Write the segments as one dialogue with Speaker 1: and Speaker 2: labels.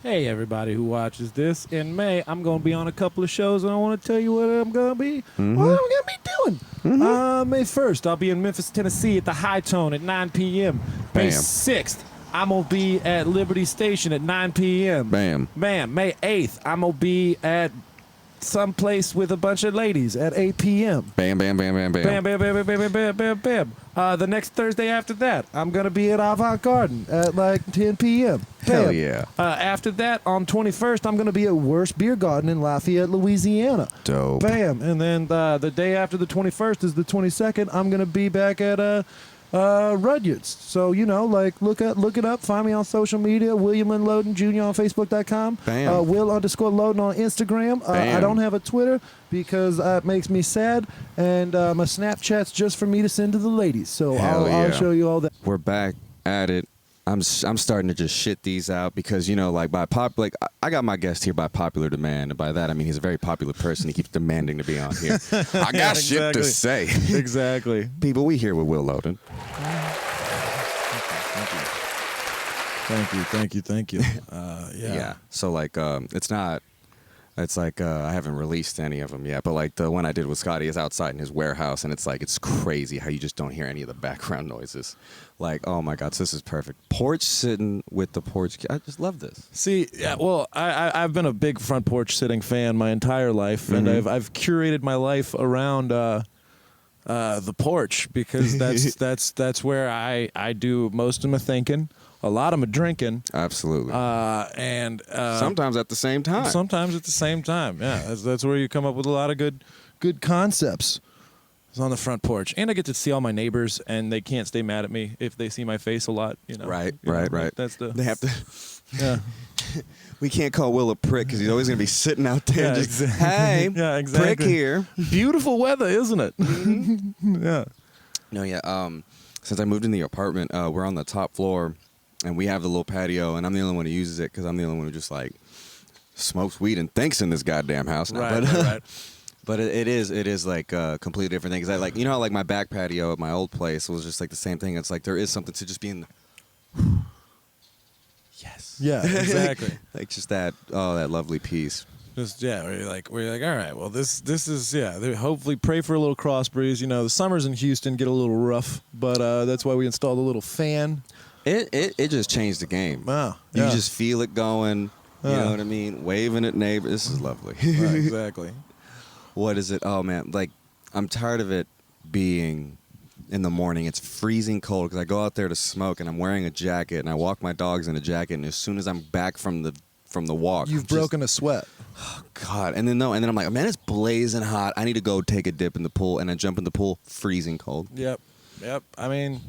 Speaker 1: Hey, everybody who watches this. In May, I'm going to be on a couple of shows, and I want to tell you what I'm going to be doing. May 1st, I'll be in Memphis, Tennessee at the High Tone at 9 p.m. May 6th, I'm going to be at Liberty Station at 9 p.m.
Speaker 2: Bam.
Speaker 1: May 8th, I'm going to be at some place with a bunch of ladies at 8 p.m.
Speaker 2: Bam, bam, bam, bam, bam.
Speaker 1: Bam, bam, bam, bam, bam, bam, bam, bam. The next Thursday after that, I'm going to be at Avant Garden at like 10 p.m. Bam.
Speaker 2: Hell yeah.
Speaker 1: After that, on 21st, I'm going to be at Worst Beer Garden in Lafayette, Louisiana.
Speaker 2: Dope.
Speaker 1: Bam. And then the day after the 21st is the 22nd. I'm going to be back at Rudyard's. So, you know, like, look it up. Find me on social media. William Lynn Loden Jr. on Facebook.com.
Speaker 2: Bam.
Speaker 1: Will_Loden on Instagram. I don't have a Twitter because it makes me sad. And my Snapchat's just for me to send to the ladies. So I'll show you all that.
Speaker 2: We're back at it. I'm starting to just shit these out because, you know, like I got my guest here by popular demand, and by that I mean he's a very popular person. He keeps demanding to be on here. I got shit to say.
Speaker 1: Exactly.
Speaker 2: People, we here with Will Loden.
Speaker 1: Thank you.
Speaker 2: Yeah. So like, it's like I haven't released any of them yet, but like the one I did with Scotty is outside in his warehouse, and it's crazy how you just don't hear any of the background noises. Like, oh my God, so this is perfect. Porch sitting with the porch. I just love this.
Speaker 1: See, yeah, well, I've been a big front porch sitting fan my entire life, and I've curated my life around the porch because that's where I do most of my thinking. A lot of my drinking.
Speaker 2: Absolutely.
Speaker 1: And
Speaker 2: sometimes at the same time.
Speaker 1: Sometimes at the same time. Yeah, that's where you come up with a lot of good concepts. It's on the front porch, and I get to see all my neighbors, and they can't stay mad at me if they see my face a lot. You know.
Speaker 2: Right.
Speaker 1: That's
Speaker 2: They have to.
Speaker 1: Yeah.
Speaker 2: We can't call Will a prick because he's always going to be sitting out there hey,
Speaker 1: yeah, exactly.
Speaker 2: prick here.
Speaker 1: Beautiful weather, isn't it? Yeah.
Speaker 2: No, yeah. Since I moved in the apartment, we're on the top floor, and we have the little patio, and I'm the only one who uses it because I'm the only one who just like smokes weed and thinks in this goddamn house now.
Speaker 1: Right.
Speaker 2: But it is like a completely different thing. Cause I like, you know how like my back patio at my old place was just like the same thing. It's like there is something to just being. Yes.
Speaker 1: Yeah, exactly.
Speaker 2: Like just that lovely peace.
Speaker 1: Just we're like, all right. Well, this is hopefully pray for a little cross breeze. You know, the summers in Houston get a little rough, but that's why we installed a little fan.
Speaker 2: It just changed the game.
Speaker 1: Wow.
Speaker 2: You
Speaker 1: Yeah.
Speaker 2: just feel it going. You know what I mean? Waving at neighbors. This is lovely.
Speaker 1: Right, exactly.
Speaker 2: What is it? Oh man, like I'm tired of it being in the morning. It's freezing cold because I go out there to smoke and I'm wearing a jacket and I walk my dogs in a jacket, and as soon as I'm back from the walk,
Speaker 1: You've broken a sweat.
Speaker 2: Oh God! And then I'm like, man, it's blazing hot. I need to go take a dip in the pool, and I jump in the pool, freezing cold.
Speaker 1: Yep. I mean,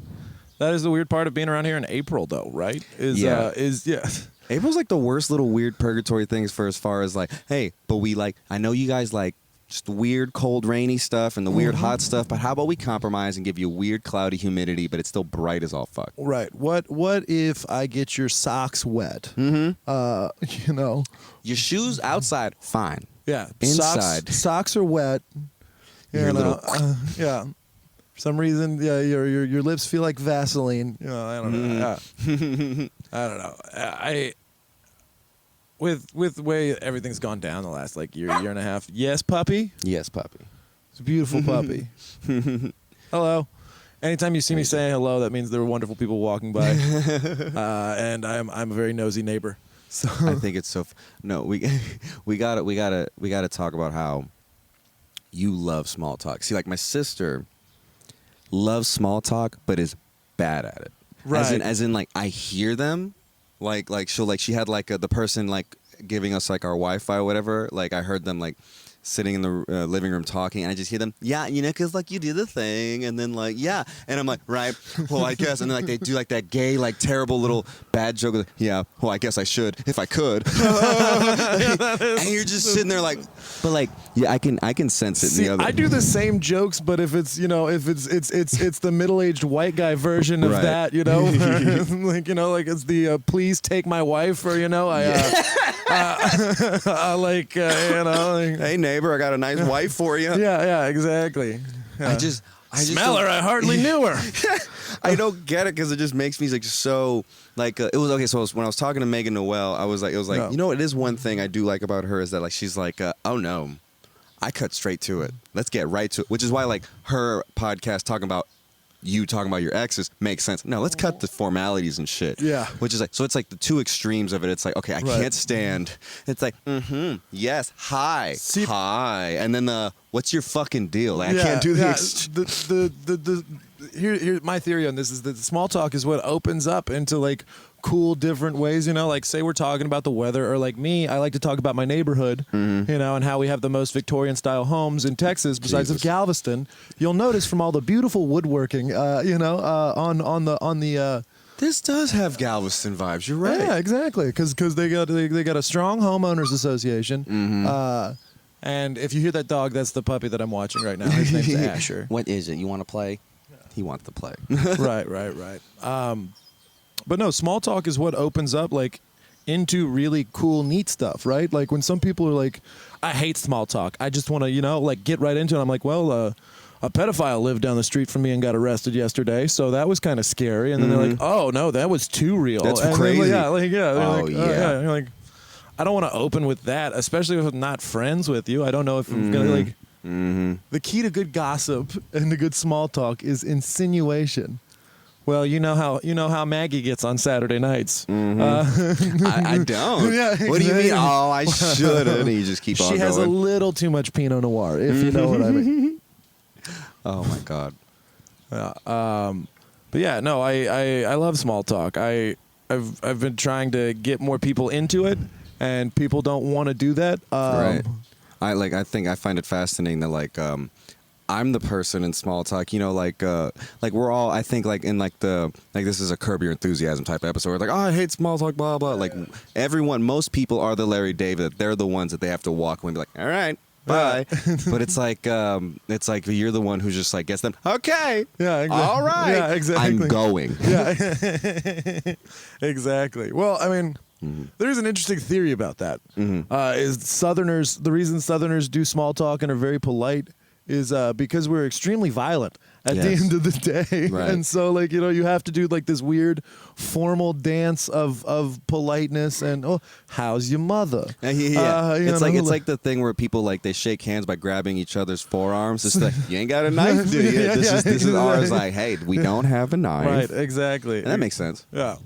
Speaker 1: that is the weird part of being around here in April, though, right?
Speaker 2: April's like the worst little weird purgatory things for as far as like, hey, but we like, I know you guys like just the weird cold rainy stuff and the weird hot stuff, but how about we compromise and give you weird cloudy humidity, but it's still bright as all fuck.
Speaker 1: Right. What if I get your socks wet?
Speaker 2: Mm-hmm.
Speaker 1: You know,
Speaker 2: your shoes outside, fine.
Speaker 1: Yeah.
Speaker 2: Inside,
Speaker 1: socks are wet.
Speaker 2: Your little
Speaker 1: yeah. For some reason, your lips feel like Vaseline. You know, I don't know. Yeah. I don't know. With the way everything's gone down the last like year and a half. Yes, puppy.
Speaker 2: Yes, puppy.
Speaker 1: It's a beautiful puppy. Hello. Anytime you see me saying hello, that means there are wonderful people walking by, and I'm a very nosy neighbor. So
Speaker 2: I think it's so. No, we gotta talk about how you love small talk. See, like my sister loves small talk, but is bad at it.
Speaker 1: Right.
Speaker 2: As in, like I hear them. Like she had like the person like giving us like our Wi-Fi or whatever. Like I heard them like sitting in the living room talking, and I just hear them, yeah, you know, because like you do the thing, and then like yeah, and I'm like, right, well I guess, and then like they do like that gay like terrible little bad joke, like, yeah, well I guess I should if I could, and you're just sitting there like, but like yeah, I can sense it.
Speaker 1: See,
Speaker 2: in the other.
Speaker 1: I do the same jokes, but if it's it's the middle-aged white guy version of
Speaker 2: right.
Speaker 1: that, you know, like you know, like it's the please take my wife, or you know,
Speaker 2: you know, like, hey neighbor, I got a nice wife for you.
Speaker 1: Yeah, exactly. Yeah. Smell her, I hardly knew her.
Speaker 2: I don't get it because it just makes me like so like it was okay. So when I was talking to Megan Noel, I was like, it was like,
Speaker 1: Yeah.
Speaker 2: you know, it is one thing I do like about her is that like she's like, oh no, I cut straight to it. Let's get right to it. Which is why like her podcast talking about your exes makes sense. No, let's cut the formalities and shit.
Speaker 1: Yeah.
Speaker 2: Which is like, so it's like the two extremes of it. It's like, okay, I can't stand. It's like, yes, hi,
Speaker 1: See-
Speaker 2: hi, and then what's your fucking deal? Like, I can't do the.
Speaker 1: Here, my theory on this is that small talk is what opens up into like cool different ways, you know, like say we're talking about the weather, or like me, I like to talk about my neighborhood, you know, and how we have the most Victorian style homes in Texas besides of Galveston. You'll notice from all the beautiful woodworking, you know, on the
Speaker 2: This does have Galveston vibes. You're right.
Speaker 1: yeah, exactly, because they got a strong homeowners association. And if you hear that dog, that's the puppy that I'm watching right now. His name's Asher.
Speaker 2: What is it? You want to play? He wants to play.
Speaker 1: Right. But no, small talk is what opens up like into really cool, neat stuff, right? Like when some people are like, I hate small talk. I just want to, you know, like get right into it. I'm like, well, a pedophile lived down the street from me and got arrested yesterday, so that was kind of scary. And then they're like, oh no, that was too real.
Speaker 2: That's
Speaker 1: and
Speaker 2: crazy.
Speaker 1: They're like,
Speaker 2: Oh,
Speaker 1: like,
Speaker 2: yeah.
Speaker 1: You're like, I don't want to open with that, especially if I'm not friends with you. I don't know if I'm gonna like. The key to good gossip and to good small talk is insinuation. Well, you know how Maggie gets on Saturday nights.
Speaker 2: I don't.
Speaker 1: Yeah,
Speaker 2: What do you mean?
Speaker 1: exactly.
Speaker 2: Oh, I shouldn't. And you just keep on
Speaker 1: She
Speaker 2: going.
Speaker 1: has a little too much Pinot Noir, if you know what I mean.
Speaker 2: Oh my god.
Speaker 1: But yeah, no, I love small talk. I've been trying to get more people into it, and people don't want to do that.
Speaker 2: Right. I think I find it fascinating that like I'm the person in small talk, you know, like we're all, I think like in like this is a Curb Your Enthusiasm type episode. We're like, oh, I hate small talk, blah blah. Like most people are the Larry David. They're the ones that they have to walk away and be like, all right, bye. But it's like you're the one who just like gets them. Okay,
Speaker 1: Yeah, exactly.
Speaker 2: all right,
Speaker 1: Yeah, exactly.
Speaker 2: I'm going.
Speaker 1: Yeah, exactly. Well, I mean, there's an interesting theory about that. Is Southerners, the reason Southerners do small talk and are very polite is because we're extremely violent at the
Speaker 2: Yes.
Speaker 1: end of the day.
Speaker 2: Right.
Speaker 1: And so, like, you know, you have to do like this weird formal dance of politeness and, oh, how's your mother?
Speaker 2: Yeah.
Speaker 1: You
Speaker 2: It's
Speaker 1: know,
Speaker 2: like the thing where people like they shake hands by grabbing each other's forearms. It's like, you ain't got a knife, do you?
Speaker 1: Yeah,
Speaker 2: This is
Speaker 1: exactly.
Speaker 2: ours. Like, hey, we don't have a knife.
Speaker 1: Right, exactly.
Speaker 2: And that makes sense.
Speaker 1: Yeah.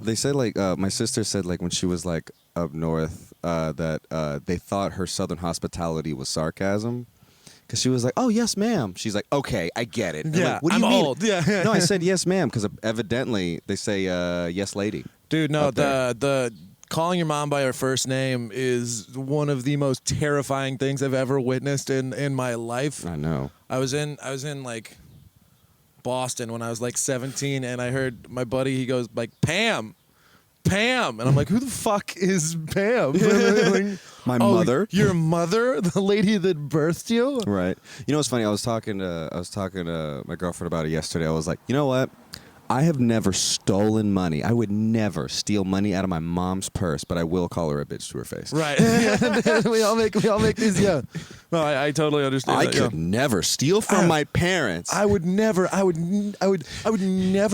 Speaker 2: They said like my sister said like when she was like up north that they thought her southern hospitality was sarcasm. Because she was like, oh, yes, ma'am. She's like, okay, I get it. And I'm
Speaker 1: Yeah,
Speaker 2: like, what do you
Speaker 1: I'm
Speaker 2: mean?
Speaker 1: old. Yeah.
Speaker 2: No, I said yes, ma'am, because evidently they say yes, lady.
Speaker 1: Dude, no,
Speaker 2: up there.
Speaker 1: the calling your mom by her first name is one of the most terrifying things I've ever witnessed in my life.
Speaker 2: I know.
Speaker 1: I was in like Boston when I was like 17, and I heard my buddy, he goes like, Pam, and I'm like, who the fuck is Pam? Like,
Speaker 2: My
Speaker 1: "Oh,
Speaker 2: mother?
Speaker 1: Your mother, the lady that birthed you?
Speaker 2: Right. You know what's funny? I was talking to my girlfriend about it yesterday. I was like, you know what? I have never stolen money. I would never steal money out of my mom's purse, but I will call her a bitch to her face.
Speaker 1: Right. we all make these. Yeah. No, I totally understand.
Speaker 2: I
Speaker 1: that,
Speaker 2: could
Speaker 1: yeah.
Speaker 2: never steal from my parents.
Speaker 1: I would never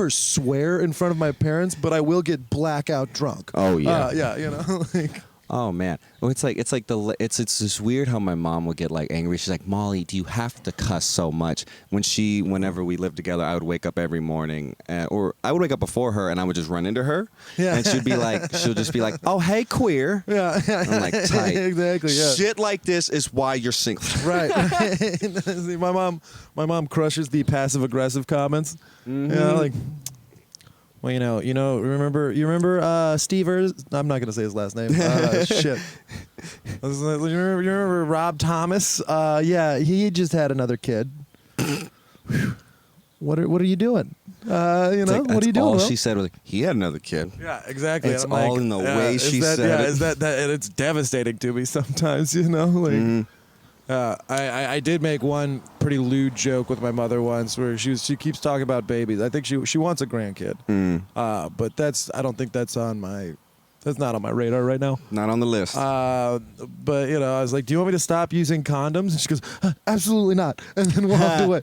Speaker 1: swear in front of my parents, but I will get blackout drunk.
Speaker 2: Oh, yeah.
Speaker 1: Yeah, you know, like,
Speaker 2: Oh man, well, it's it's just weird how my mom would get like angry. She's like, Molly, do you have to cuss so much? Whenever we lived together, I would wake up every morning, or I would wake up before her, and I would just run into her,
Speaker 1: Yeah.
Speaker 2: and she'll just be like, oh hey queer,
Speaker 1: yeah,
Speaker 2: I'm like, tight.
Speaker 1: exactly, yeah.
Speaker 2: Shit like this is why you're single.
Speaker 1: Right. See, my mom crushes the passive aggressive comments.
Speaker 2: Mm-hmm.
Speaker 1: You know, like, well, you know, remember Steve I'm not gonna say his last name. Shit. You remember Rob Thomas? Yeah, he just had another kid. What are you doing? You know, what are you doing?
Speaker 2: All
Speaker 1: Will?
Speaker 2: she said was like, he had another kid.
Speaker 1: Yeah, exactly.
Speaker 2: It's
Speaker 1: And I'm
Speaker 2: all in the way she said
Speaker 1: yeah,
Speaker 2: it.
Speaker 1: is that and it's devastating to me sometimes, you know? Like, I did make one pretty lewd joke with my mother once where she keeps talking about babies. I think she wants a grandkid. But I don't think that's on my That's not on my radar right now.
Speaker 2: Not on the list.
Speaker 1: But I was like, "Do you want me to stop using condoms?" And she goes, "Absolutely not," and then walked away.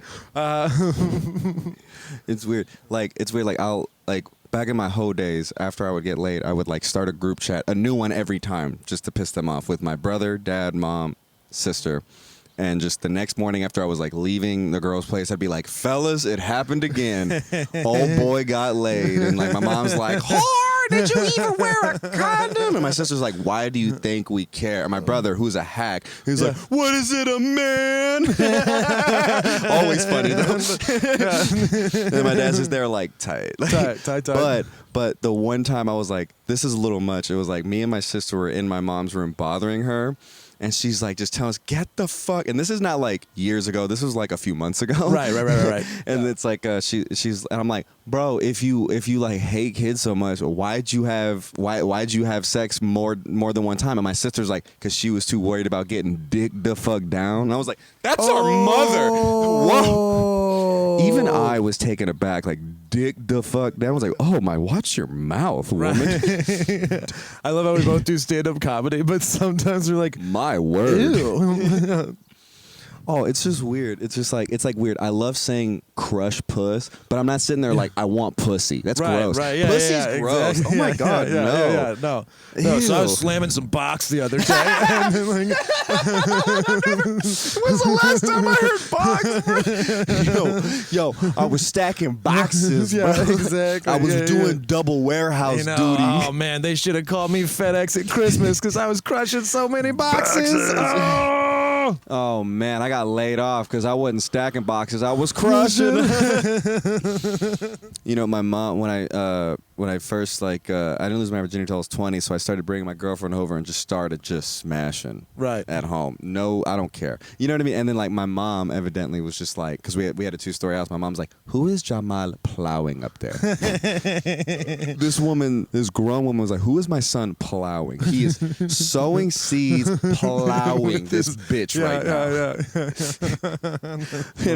Speaker 2: It's weird. Like I'll like back in my hoe days after I would get laid, I would like start a group chat, a new one every time, just to piss them off with my brother, dad, mom, sister. And just the next morning after I was like leaving the girl's place, I'd be like, "Fellas, it happened again. Old boy got laid." And like my mom's like, "Whore, did you even wear a condom?" And my sister's like, "Why do you think we care?" And my brother, who's a hack, he's like, "What is it, a man?" Always funny though. And my dad's just there like tight. But the one time I was like, this is a little much. It was like me and my sister were in my mom's room bothering her. And she's like, just telling us, "Get the fuck." And this is not like years ago. This was like a few months ago.
Speaker 1: Right.
Speaker 2: And it's like she's and I'm like, "Bro, if you like hate kids so much, why'd you have sex more than one time?" And my sister's like, "Cause she was too worried about getting dick the fuck down." And I was like, "That's our mother." Whoa. Even I was taken aback, like, dick the fuck down. I was like, "Oh my, watch your mouth, woman."
Speaker 1: Right. I love how we both do stand-up comedy, but sometimes we're like,
Speaker 2: my word.
Speaker 1: Ew.
Speaker 2: Oh, it's just weird. It's just like, it's like weird. I love saying crush puss, but I'm not sitting there like, I want pussy. That's gross.
Speaker 1: Right, yeah,
Speaker 2: Pussy's gross.
Speaker 1: Exactly.
Speaker 2: Oh my God, no.
Speaker 1: No, so I
Speaker 2: Ew.
Speaker 1: was slamming some box the other day. And then, like,
Speaker 2: When's the last time I heard box? Yo, I was stacking boxes, bro.
Speaker 1: Exactly.
Speaker 2: I was doing double warehouse duty.
Speaker 1: Oh, man, they should have called me FedEx at Christmas because I was crushing so many boxes.
Speaker 2: Oh man, I got laid off because I wasn't stacking boxes. I was crushing. My mom, when I first I didn't lose my virginity until I was 20, so I started bringing my girlfriend over and just started smashing at home. No, I don't care. You know what I mean? And then like my mom evidently was just like, because we had a 2-story house. My mom's like, "Who is Jamal plowing up there?" This grown woman was like, "Who is my son plowing? He is sowing seeds, plowing this bitch right now."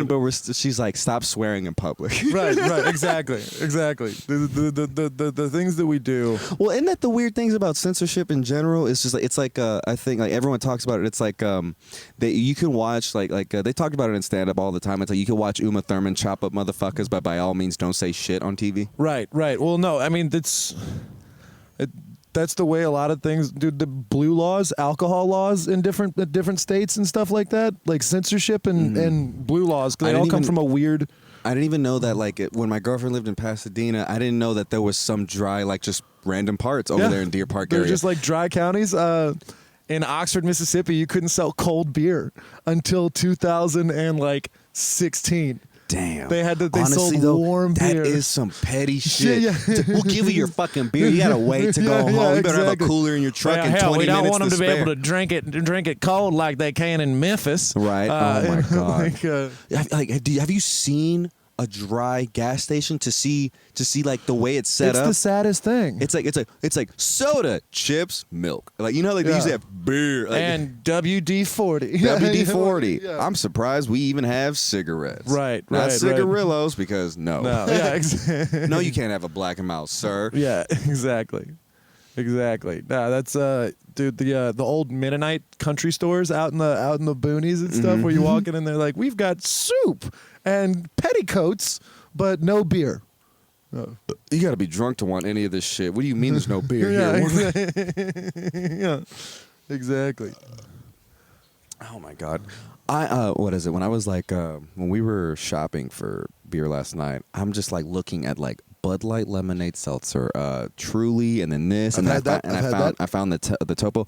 Speaker 2: But she's like, "Stop swearing in public."
Speaker 1: Right, exactly. The things that we do.
Speaker 2: Well, isn't that the weird things about censorship in general? It's just like, it's like I think like everyone talks about it. It's like that you can watch like they talked about it in stand up all the time. It's like you can watch Uma Thurman chop up motherfuckers, but by all means don't say shit on TV.
Speaker 1: Right. Well, no, I mean that's the way a lot of things do. The blue laws, alcohol laws in different states and stuff like that, like censorship and blue laws, because they all come from a weird.
Speaker 2: I didn't even know that, like, when my girlfriend lived in Pasadena, I didn't know that there was some dry, like, just random parts over there in Deer Park area.
Speaker 1: They're just, like, dry counties. In Oxford, Mississippi, you couldn't sell cold beer until 2016.
Speaker 2: Damn.
Speaker 1: They
Speaker 2: Honestly,
Speaker 1: sold warm beer.
Speaker 2: That is some petty shit.
Speaker 1: Yeah.
Speaker 2: We'll give you your fucking beer. You gotta wait to go home. You better have a cooler in your truck in 20 minutes.
Speaker 1: We don't want them to be
Speaker 2: spare.
Speaker 1: able to drink it cold like they can in Memphis.
Speaker 2: Right. Oh my God.
Speaker 1: Like,
Speaker 2: have you seen a dry gas station to see like the way it's set up?
Speaker 1: It's the saddest thing.
Speaker 2: It's like soda, chips, milk. Like, you know, like they usually have beer
Speaker 1: and WD-40.
Speaker 2: WD-40.
Speaker 1: Yeah.
Speaker 2: I'm surprised we even have cigarettes.
Speaker 1: Right.
Speaker 2: Not cigarillos because no.
Speaker 1: Yeah, exactly.
Speaker 2: No, you can't have a Black and Mild, sir.
Speaker 1: Yeah, exactly. Nah, that's dude, the old Mennonite country stores out in the boonies and stuff where you walk in and they're like, "We've got soup and petticoats, but no beer."
Speaker 2: You got to be drunk to want any of this shit. What do you mean there's no beer here?
Speaker 1: Yeah, exactly.
Speaker 2: Oh my God. What is it? When I was like, when we were shopping for beer last night, I'm just like looking at like Bud Light lemonade seltzer, Truly, and then this, and I found the Topo.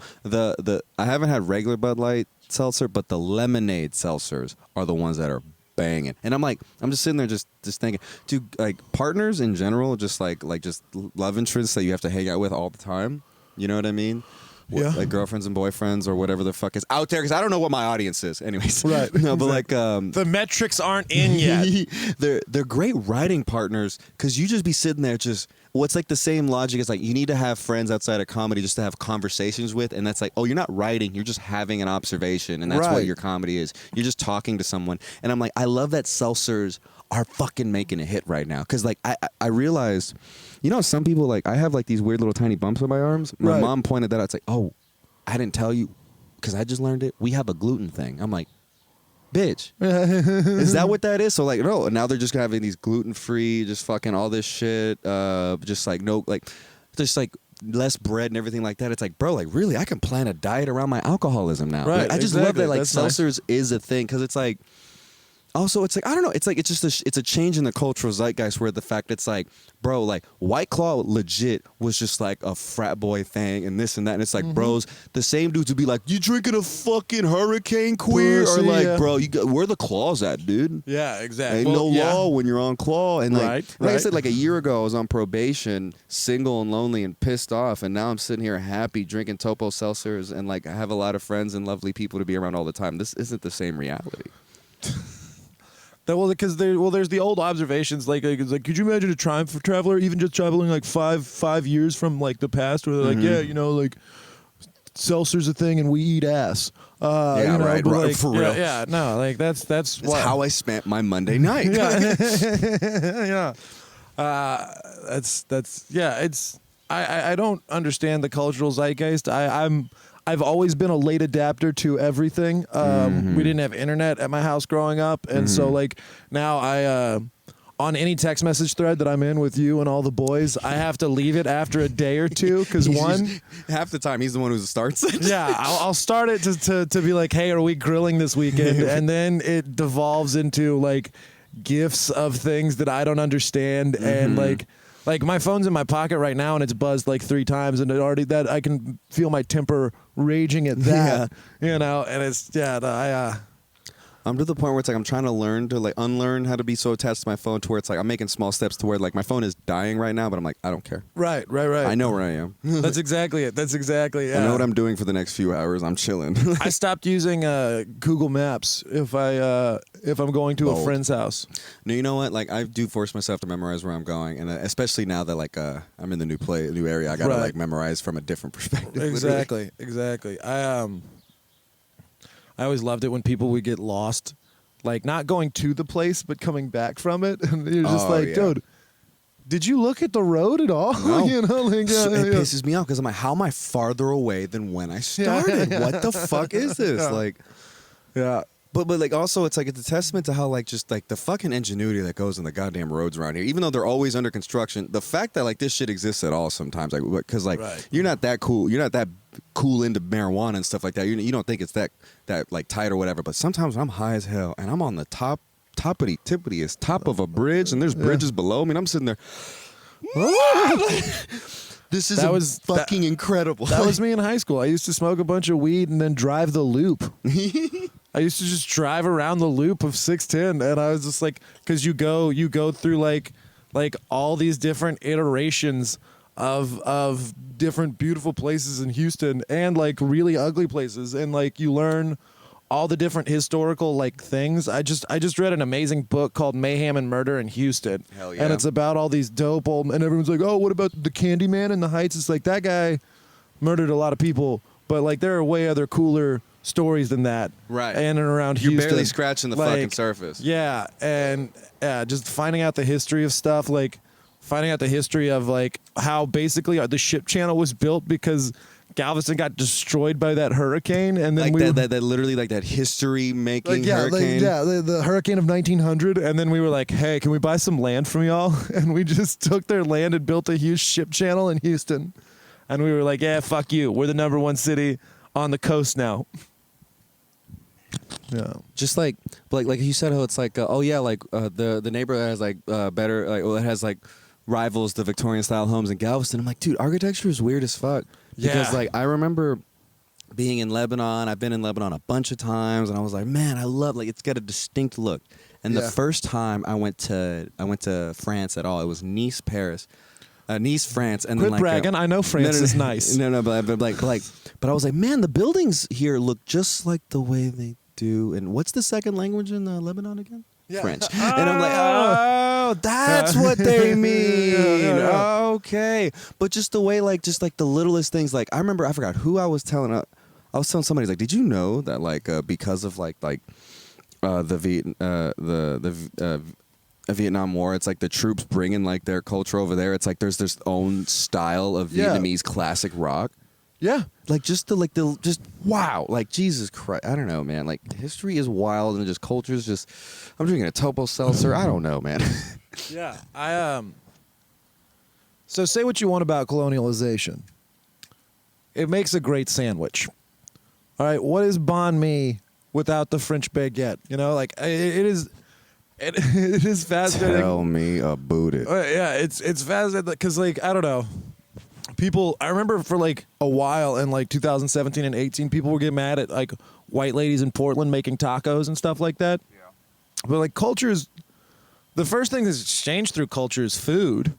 Speaker 2: I haven't had regular Bud Light seltzer, but the lemonade seltzers are the ones that are banging. And I'm just sitting there just thinking, dude, like partners in general, just like just love interests that you have to hang out with all the time. You know what I mean?
Speaker 1: Yeah.
Speaker 2: Like girlfriends and boyfriends or whatever the fuck is out there, because I don't know what my audience is. Anyways.
Speaker 1: Right.
Speaker 2: No, but like
Speaker 1: the metrics aren't in yet.
Speaker 2: They're great writing partners, because you just be sitting there just. Well, it's like the same logic as like you need to have friends outside of comedy just to have conversations with, and that's like, oh, you're not writing, you're just having an observation, and that's what your comedy is. You're just talking to someone. And I'm like, I love that seltzers are fucking making a hit right now. Because like I realized, you know, some people like I have like these weird little tiny bumps on my arms. My mom pointed that out. It's like, oh, I didn't tell you because I just learned it. We have a gluten thing. I'm like, bitch, is that what that is? So like, no, now they're just having these gluten free, just fucking all this shit, just like no, like, just like less bread and everything like that. It's like, bro, like really, I can plan a diet around my alcoholism now.
Speaker 1: Right,
Speaker 2: Like, I just love that like seltzers is a thing because it's like. Also, it's like, I don't know, it's like, it's just it's a change in the cultural zeitgeist where the fact it's like, bro, like White Claw legit was just like a frat boy thing and this and that. And it's like, bros, the same dudes would be like, you drinking a fucking Hurricane Queer? Or like, bro, where the claws at, dude?
Speaker 1: Yeah, exactly.
Speaker 2: Ain't law when you're on claw. And like,
Speaker 1: right.
Speaker 2: I said, like a year ago, I was on probation, single and lonely and pissed off. And now I'm sitting here happy drinking Topo seltzers and like I have a lot of friends and lovely people to be around all the time. This isn't the same reality.
Speaker 1: Well, because there's the old observations like it's like, could you imagine a time for traveler even just traveling like five years from like the past where they're like, yeah, you know, like seltzer's a thing and we eat ass.
Speaker 2: Yeah,
Speaker 1: you know,
Speaker 2: right,
Speaker 1: but like,
Speaker 2: for real.
Speaker 1: Yeah, no, like that's
Speaker 2: how I spent my Monday night.
Speaker 1: Yeah, that's yeah. It's I don't understand the cultural zeitgeist. I've always been a late adapter to everything. We didn't have internet at my house growing up, and so like now I on any text message thread that I'm in with you and all the boys, I have to leave it after a day or two because
Speaker 2: half the time he's the one who starts it.
Speaker 1: Yeah, I'll start it to be like, hey, are we grilling this weekend? And then it devolves into like gifs of things that I don't understand and like my phone's in my pocket right now and it's buzzed like 3 times and it already that I can feel my temper raging at that, you know, and it's
Speaker 2: I'm to the point where it's like I'm trying to learn to like unlearn how to be so attached to my phone to where it's like I'm making small steps to where like my phone is dying right now, but I'm like, I don't care.
Speaker 1: Right.
Speaker 2: I know where I am.
Speaker 1: That's exactly it. That's exactly it.
Speaker 2: I know what I'm doing for the next few hours. I'm chilling.
Speaker 1: I stopped using Google Maps if I'm going to a friend's house.
Speaker 2: No, you know what? Like I do force myself to memorize where I'm going, and especially now that like I'm in the new area, I gotta like memorize from a different perspective.
Speaker 1: Exactly. I always loved it when people would get lost, like not going to the place but coming back from it, and you're just dude, did you look at the road at all?
Speaker 2: No.
Speaker 1: You know, like,
Speaker 2: it pisses me off because I'm like, how am I farther away than when I started? What the fuck is this? Like, But like also it's like it's a testament to how like just like the fucking ingenuity that goes in the goddamn roads around here. Even though they're always under construction, the fact that like this shit exists at all sometimes, like because like you're not that cool into marijuana and stuff like that. You don't think it's that like tight or whatever. But sometimes I'm high as hell and I'm on the tippity-tippity top of a bridge and there's bridges below me and I'm sitting there. This is fucking incredible.
Speaker 1: That was me in high school. I used to smoke a bunch of weed and then drive the loop. I used to just drive around the loop of 610, and I was just like, because you go through like all these different iterations of different beautiful places in Houston and like really ugly places, and like you learn all the different historical like things. I just read an amazing book called Mayhem and Murder in Houston.
Speaker 2: Hell yeah.
Speaker 1: And it's about all these dope old, and everyone's like, oh, what about the Candyman in the Heights? It's like that guy murdered a lot of people, but like there are way other cooler stories than that,
Speaker 2: right?
Speaker 1: And around Houston,
Speaker 2: you're barely scratching the fucking surface.
Speaker 1: Yeah, and just finding out the history of stuff, like finding out the history of like how basically the ship channel was built because Galveston got destroyed by that hurricane, and then
Speaker 2: like that literally like that history making hurricane.
Speaker 1: The hurricane of 1900, and then we were like, hey, can we buy some land from y'all? And we just took their land and built a huge ship channel in Houston, and we were like, yeah, fuck you, we're the #1 city on the coast now. Yeah,
Speaker 2: just like you said, how it's like the neighborhood has like better it has like rivals the Victorian style homes in Galveston. I'm like, dude, architecture is weird as fuck. Because like I remember being in Lebanon. I've been in Lebanon a bunch of times, and I was like, man, I love like it's got a distinct look. And the first time I went to France at all, it was Nice, France, and then like
Speaker 1: bragging. I know France is nice.
Speaker 2: But I was like, man, the buildings here look just like the way they do. And what's the second language in Lebanon again? Yeah. French. And I'm like, oh, that's what they mean. Okay. But just the way, like, just like the littlest things. Like, I remember, I forgot who I was telling. I was telling somebody, like, did you know that, like, because of like Vietnam War. It's like the troops bringing like their culture over there. It's like there's their own style of Vietnamese classic rock.
Speaker 1: Yeah.
Speaker 2: Like just wow. Like Jesus Christ. I don't know, man. Like history is wild and just culture's just. I'm drinking a Topo Seltzer. I don't know, man.
Speaker 1: Yeah. So say what you want about colonialization. It makes a great sandwich. All right. What is banh mi without the French baguette? You know, like it is. It is fascinating.
Speaker 2: Tell me about it.
Speaker 1: Yeah, it's fascinating because like I don't know, people. I remember for like a while in like 2017 and 18, people were getting mad at like white ladies in Portland making tacos and stuff like that. Yeah. But like cultures, the first thing that's exchanged through culture is food.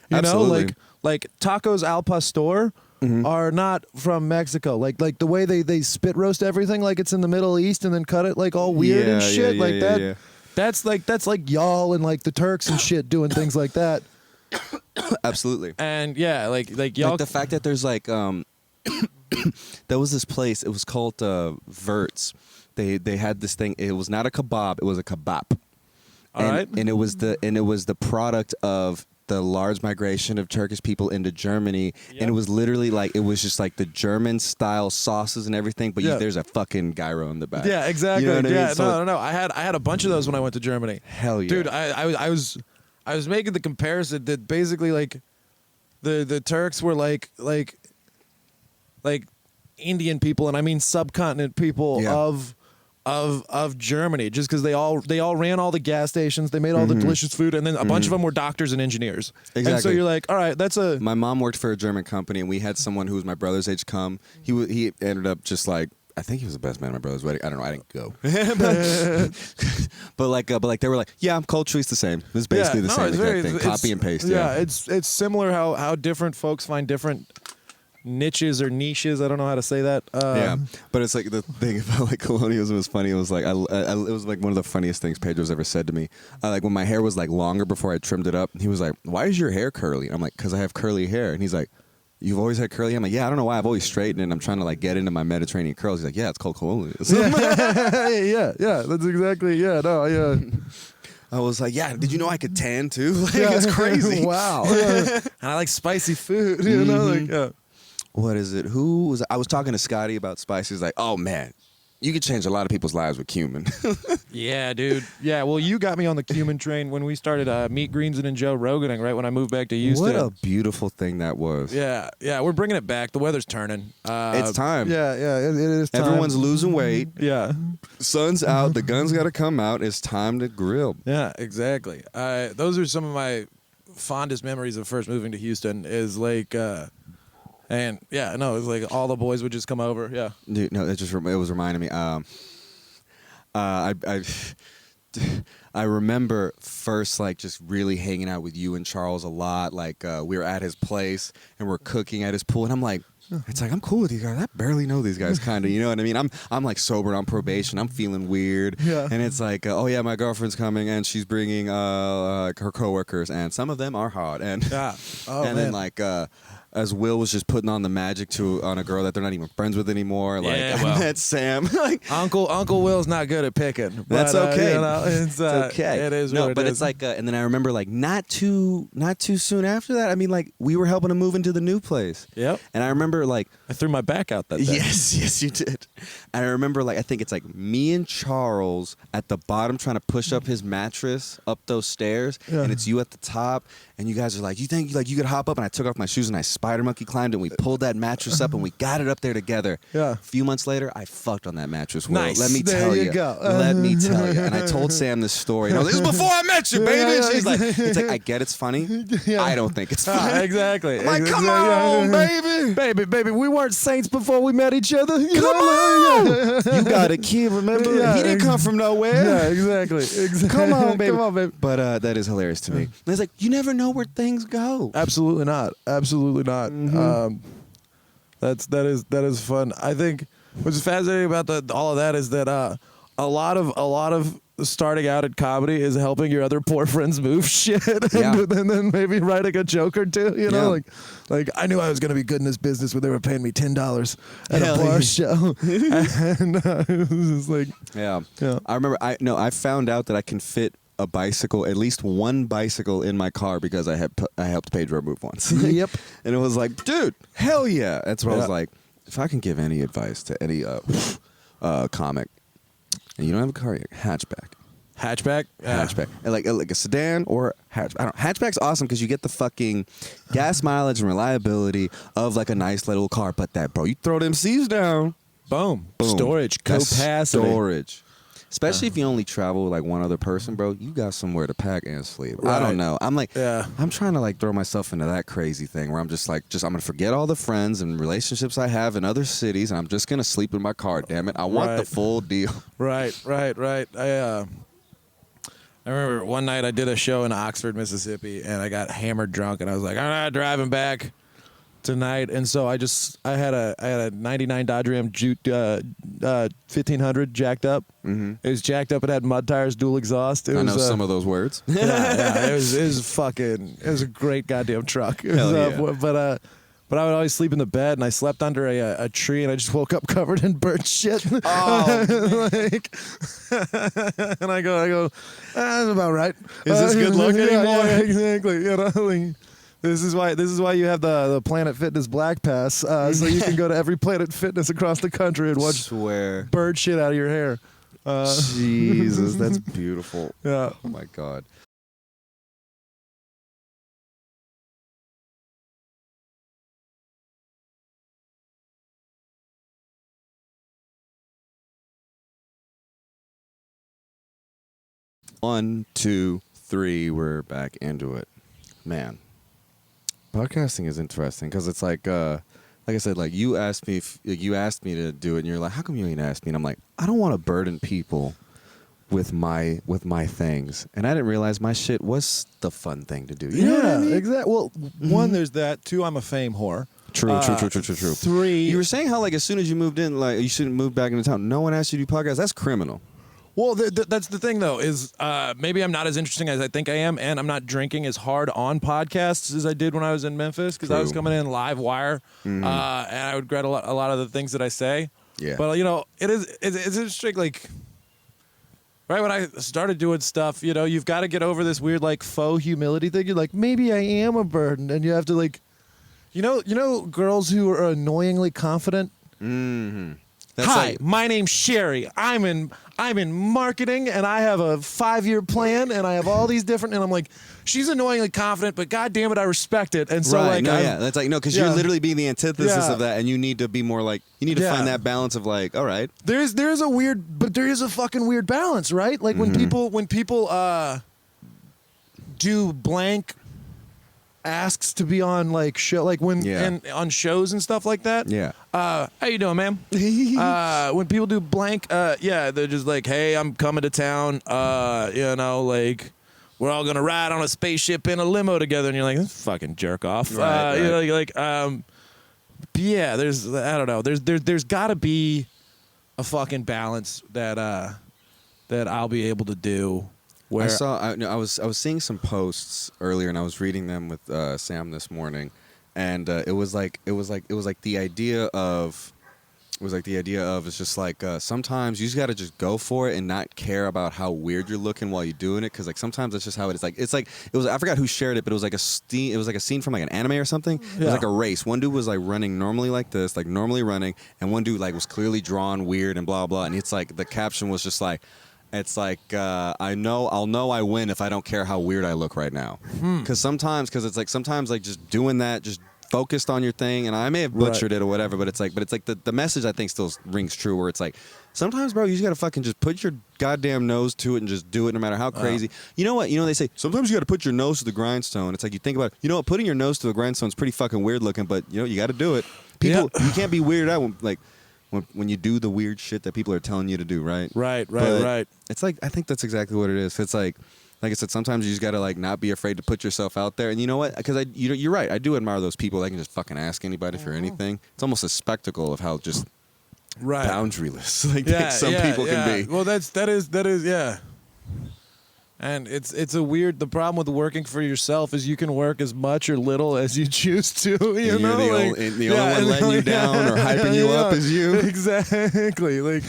Speaker 1: You
Speaker 2: Absolutely.
Speaker 1: know, like tacos al pastor. Are not from Mexico. Like the way they spit roast everything like it's in the Middle East and then cut it like all weird and shit like that. Yeah. That's like y'all and like the Turks and shit doing things like that.
Speaker 2: Absolutely.
Speaker 1: And yeah, like y'all.
Speaker 2: Like the fact that there's like there was this place. It was called Verts. They had this thing. It was not a kebab. It was a kebab. And it was the product of the large migration of Turkish people into Germany, and it was literally like it was just like the German style sauces and everything, but there's a fucking gyro in the back.
Speaker 1: Yeah, exactly.
Speaker 2: You know what I mean? So
Speaker 1: No. I had a bunch of those when I went to Germany.
Speaker 2: Hell yeah,
Speaker 1: dude. I was making the comparison that basically like the Turks were like Indian people, and I mean subcontinent people of Germany, just because they all ran all the gas stations, they made all the delicious food, and then a bunch of them were doctors and engineers.
Speaker 2: Exactly.
Speaker 1: And so you're like, all right, that's a.
Speaker 2: My mom worked for a German company, and we had someone who was my brother's age come. He ended up just like. I think he was the best man at my brother's wedding. I don't know. I didn't go. but like they were like, yeah, culturally it's the same. It's basically the same exact thing. Copy and paste.
Speaker 1: Yeah, it's similar how different folks find different niches or niches. I don't know how to say that.
Speaker 2: Yeah, but it's like the thing about like colonialism was funny. It was like it was like one of the funniest things Pedro's ever said to me. Like when my hair was like longer before I trimmed it up, he was like, "Why is your hair curly?" I'm like, "Cause I have curly hair." And he's like, "You've always had curly?" I'm like, "Yeah, I don't know why. I've always straightened, and I'm trying to like get into my Mediterranean curls." He's like, "Yeah, it's called colonialism."
Speaker 1: yeah, that's exactly. Yeah, no, yeah.
Speaker 2: I was like, yeah, did you know I could tan too? Like, it's crazy.
Speaker 1: Wow. And I like spicy food, you know? Like, yeah.
Speaker 2: What is it? I was talking to Scotty about spices. He's like, oh, man, you could change a lot of people's lives with cumin.
Speaker 1: Yeah, dude. Yeah, well, you got me on the cumin train when we started Meet Greens and Joe Roganing, right when I moved back to Houston.
Speaker 2: What a beautiful thing that was.
Speaker 1: Yeah, we're bringing it back. The weather's turning.
Speaker 2: It's time.
Speaker 1: Yeah, it is time.
Speaker 2: Everyone's losing weight.
Speaker 1: Yeah.
Speaker 2: Sun's out. The gun's got to come out. It's time to grill.
Speaker 1: Yeah, exactly. Those are some of my fondest memories of first moving to Houston is like... And yeah, no, it was like all the boys would just come over. Yeah,
Speaker 2: dude, no, it was reminding me. I remember first like just really hanging out with you and Charles a lot. Like we were at his place and we're cooking at his pool, and I'm like, it's like I'm cool with these guys. I barely know these guys, kind of. You know what I mean? I'm like sober and on probation. I'm feeling weird. Yeah. And it's like, oh yeah, my girlfriend's coming and she's bringing her coworkers, and some of them are hot. And then like. As Will was just putting on the magic on a girl that they're not even friends with anymore. Like I met Sam. Like
Speaker 1: Uncle Will's not good at picking. But,
Speaker 2: that's okay.
Speaker 1: It's okay. It is.
Speaker 2: No,
Speaker 1: what
Speaker 2: but
Speaker 1: it
Speaker 2: it's like, and then I remember like not too soon after that. I mean, like we were helping to move into the new place.
Speaker 1: Yep.
Speaker 2: And I remember like
Speaker 1: I threw my back out that day.
Speaker 2: Yes, you did. And I remember like I think it's like me and Charles at the bottom trying to push up his mattress up those stairs, and it's you at the top. And you guys are like, you think like you could hop up? And I took off my shoes and I spider monkey climbed and we pulled that mattress up and we got it up there together. Yeah. A few months later, I fucked on that mattress. Will.
Speaker 1: Nice.
Speaker 2: Let me tell you.
Speaker 1: Go.
Speaker 2: Let me tell you. And I told Sam this story. And I was like, this is before I met you, baby. And she's like, it's like, I get it's funny. I don't think it's funny.
Speaker 1: Exactly.
Speaker 2: I'm like, come on, baby.
Speaker 1: Baby, we weren't saints before we met each other.
Speaker 2: Come on. You got a kid, remember? He didn't come from nowhere.
Speaker 1: Yeah, exactly.
Speaker 2: Come on, baby. But that is hilarious to me. And it's like, you never know where things go.
Speaker 1: Absolutely not. Mm-hmm. That is fun. I think what's fascinating about all of that is that a lot of starting out at comedy is helping your other poor friends move shit, and then maybe writing a joke or two. You know, like I knew I was going to be good in this business when they were paying me $10 at a bar show, and it was just like
Speaker 2: I remember I found out that I can fit a bicycle, at least one bicycle in my car because I helped Pedro move once.
Speaker 1: Yep.
Speaker 2: And it was like, dude, hell yeah. That's what I was
Speaker 1: Yeah.
Speaker 2: like. If I can give any advice to any comic, and you don't have a car yet, hatchback.
Speaker 1: Hatchback? Yeah.
Speaker 2: Hatchback. And like a sedan or hatchback. I don't know. Hatchback's awesome because you get the fucking gas mileage and reliability of like a nice little car. But that, bro, you throw them C's down.
Speaker 1: Boom.
Speaker 2: Boom.
Speaker 1: Storage.
Speaker 2: That's
Speaker 1: Capacity.
Speaker 2: storage. Especially if you only travel with like one other person, bro, you got somewhere to pack and sleep. I
Speaker 1: Right.
Speaker 2: don't know. I'm like,
Speaker 1: Yeah.
Speaker 2: I'm trying to like throw myself into that crazy thing where I'm just like, I'm gonna forget all the friends and relationships I have in other cities, and I'm just gonna sleep in my car. Damn it, I want the
Speaker 1: Right.
Speaker 2: full deal.
Speaker 1: Right. I remember one night I did a show in Oxford, Mississippi, and I got hammered drunk, and I was like, I'm not driving back tonight, and so I had a 99 Dodge Ram 1500 jacked up.
Speaker 2: Mm-hmm.
Speaker 1: It was jacked up. It had mud tires, dual exhaust. It
Speaker 2: I
Speaker 1: was,
Speaker 2: know some of those words.
Speaker 1: yeah, it was a great goddamn truck. It was,
Speaker 2: Hell yeah.
Speaker 1: But I would always sleep in the bed, and I slept under a tree, and I just woke up covered in burnt shit.
Speaker 2: Oh,
Speaker 1: like, and I go, that's about right.
Speaker 2: Is this good luck anymore?
Speaker 1: Yeah, exactly. You know, like, this is why you have the Planet Fitness Black Pass, so you can go to every Planet Fitness across the country and watch
Speaker 2: swear.
Speaker 1: bird shit out of your hair.
Speaker 2: Jesus, that's beautiful.
Speaker 1: Yeah.
Speaker 2: Oh my God. One, two, three. We're back into it, man. Podcasting is interesting because it's like I said, like you asked me to do it, and you're like, how come you ain't asked me? And I'm like, I don't want to burden people with my things, and I didn't realize my shit was the fun thing to do. You know what I mean?
Speaker 1: Exactly. Well, one, there's that. Two, I'm a fame whore.
Speaker 2: True.
Speaker 1: Three,
Speaker 2: You were saying how like as soon as you moved in, like you shouldn't move back into town. No one asked you to do podcasts. That's criminal.
Speaker 1: well, that's the thing, though, is maybe I'm not as interesting as I think I am, and I'm not drinking as hard on podcasts as I did when I was in Memphis, because I was
Speaker 2: True.
Speaker 1: coming in live wire, and I would regret a lot of the things that I say.
Speaker 2: Yeah.
Speaker 1: But, you know, it's interesting, like, right when I started doing stuff, you know, you've got to get over this weird, like, faux humility thing. You're like, maybe I am a burden, and you have to, like, you know girls who are annoyingly confident?
Speaker 2: Mm-hmm. That's
Speaker 1: Hi,
Speaker 2: like,
Speaker 1: my name's Sherry. I'm in marketing, and I have a 5-year plan, and I have all these different. And I'm like, she's annoyingly confident, but God damn it, I respect it. And so,
Speaker 2: right,
Speaker 1: like,
Speaker 2: no, yeah, that's like no, because you're literally being the antithesis
Speaker 1: Yeah.
Speaker 2: of that, and you need to be more like you need to find that balance of like, all right,
Speaker 1: there is a fucking weird balance, right? Like when people do blank asks to be on like show, like when and on shows and stuff like that.
Speaker 2: yeah,
Speaker 1: How you doing, ma'am? When people do blank, they're just like, hey, I'm coming to town. You know, like we're all gonna ride on a spaceship in a limo together, and you're like, this fucking jerk off.
Speaker 2: Right.
Speaker 1: You know, you're like, yeah. There's, I don't know. There's got to be a fucking balance that I'll be able to do. Where
Speaker 2: I was seeing some posts earlier, and I was reading them with Sam this morning, and it was like the idea of it's just like sometimes you just got to just go for it and not care about how weird you're looking while you're doing it, because like sometimes that's just how it is. Like it was I forgot who shared it, but it was like a scene from like an anime or something. It was like a race. One dude was like running normally like this, like normally running, and one dude like was clearly drawn weird and blah blah, and it's like the caption was just like, it's like I'll know I win if I don't care how weird I look right now. Because sometimes like just doing that, just focused on your thing, and I may have butchered it or whatever, but it's like the message I think still rings true, where it's like sometimes, bro, you just gotta fucking just put your goddamn nose to it and just do it no matter how crazy. You know what? You know they say sometimes you gotta put your nose to the grindstone. It's like you think about it, you know what, putting your nose to the grindstone is pretty fucking weird looking, but you know you gotta do it. People, you can't be weirded out when you do the weird shit that people are telling you to do, right?
Speaker 1: Right.
Speaker 2: It's like, I think that's exactly what it is. It's like I said, sometimes you just gotta like not be afraid to put yourself out there. And you know what? Because you're right. I do admire those people that can just fucking ask anybody for anything. It's almost a spectacle of how just boundaryless some people can be.
Speaker 1: Well, that is yeah. And it's a weird. The problem with working for yourself is you can work as much or little as you choose to. You know,
Speaker 2: the only one letting you down or hyping you up is you.
Speaker 1: Exactly. Like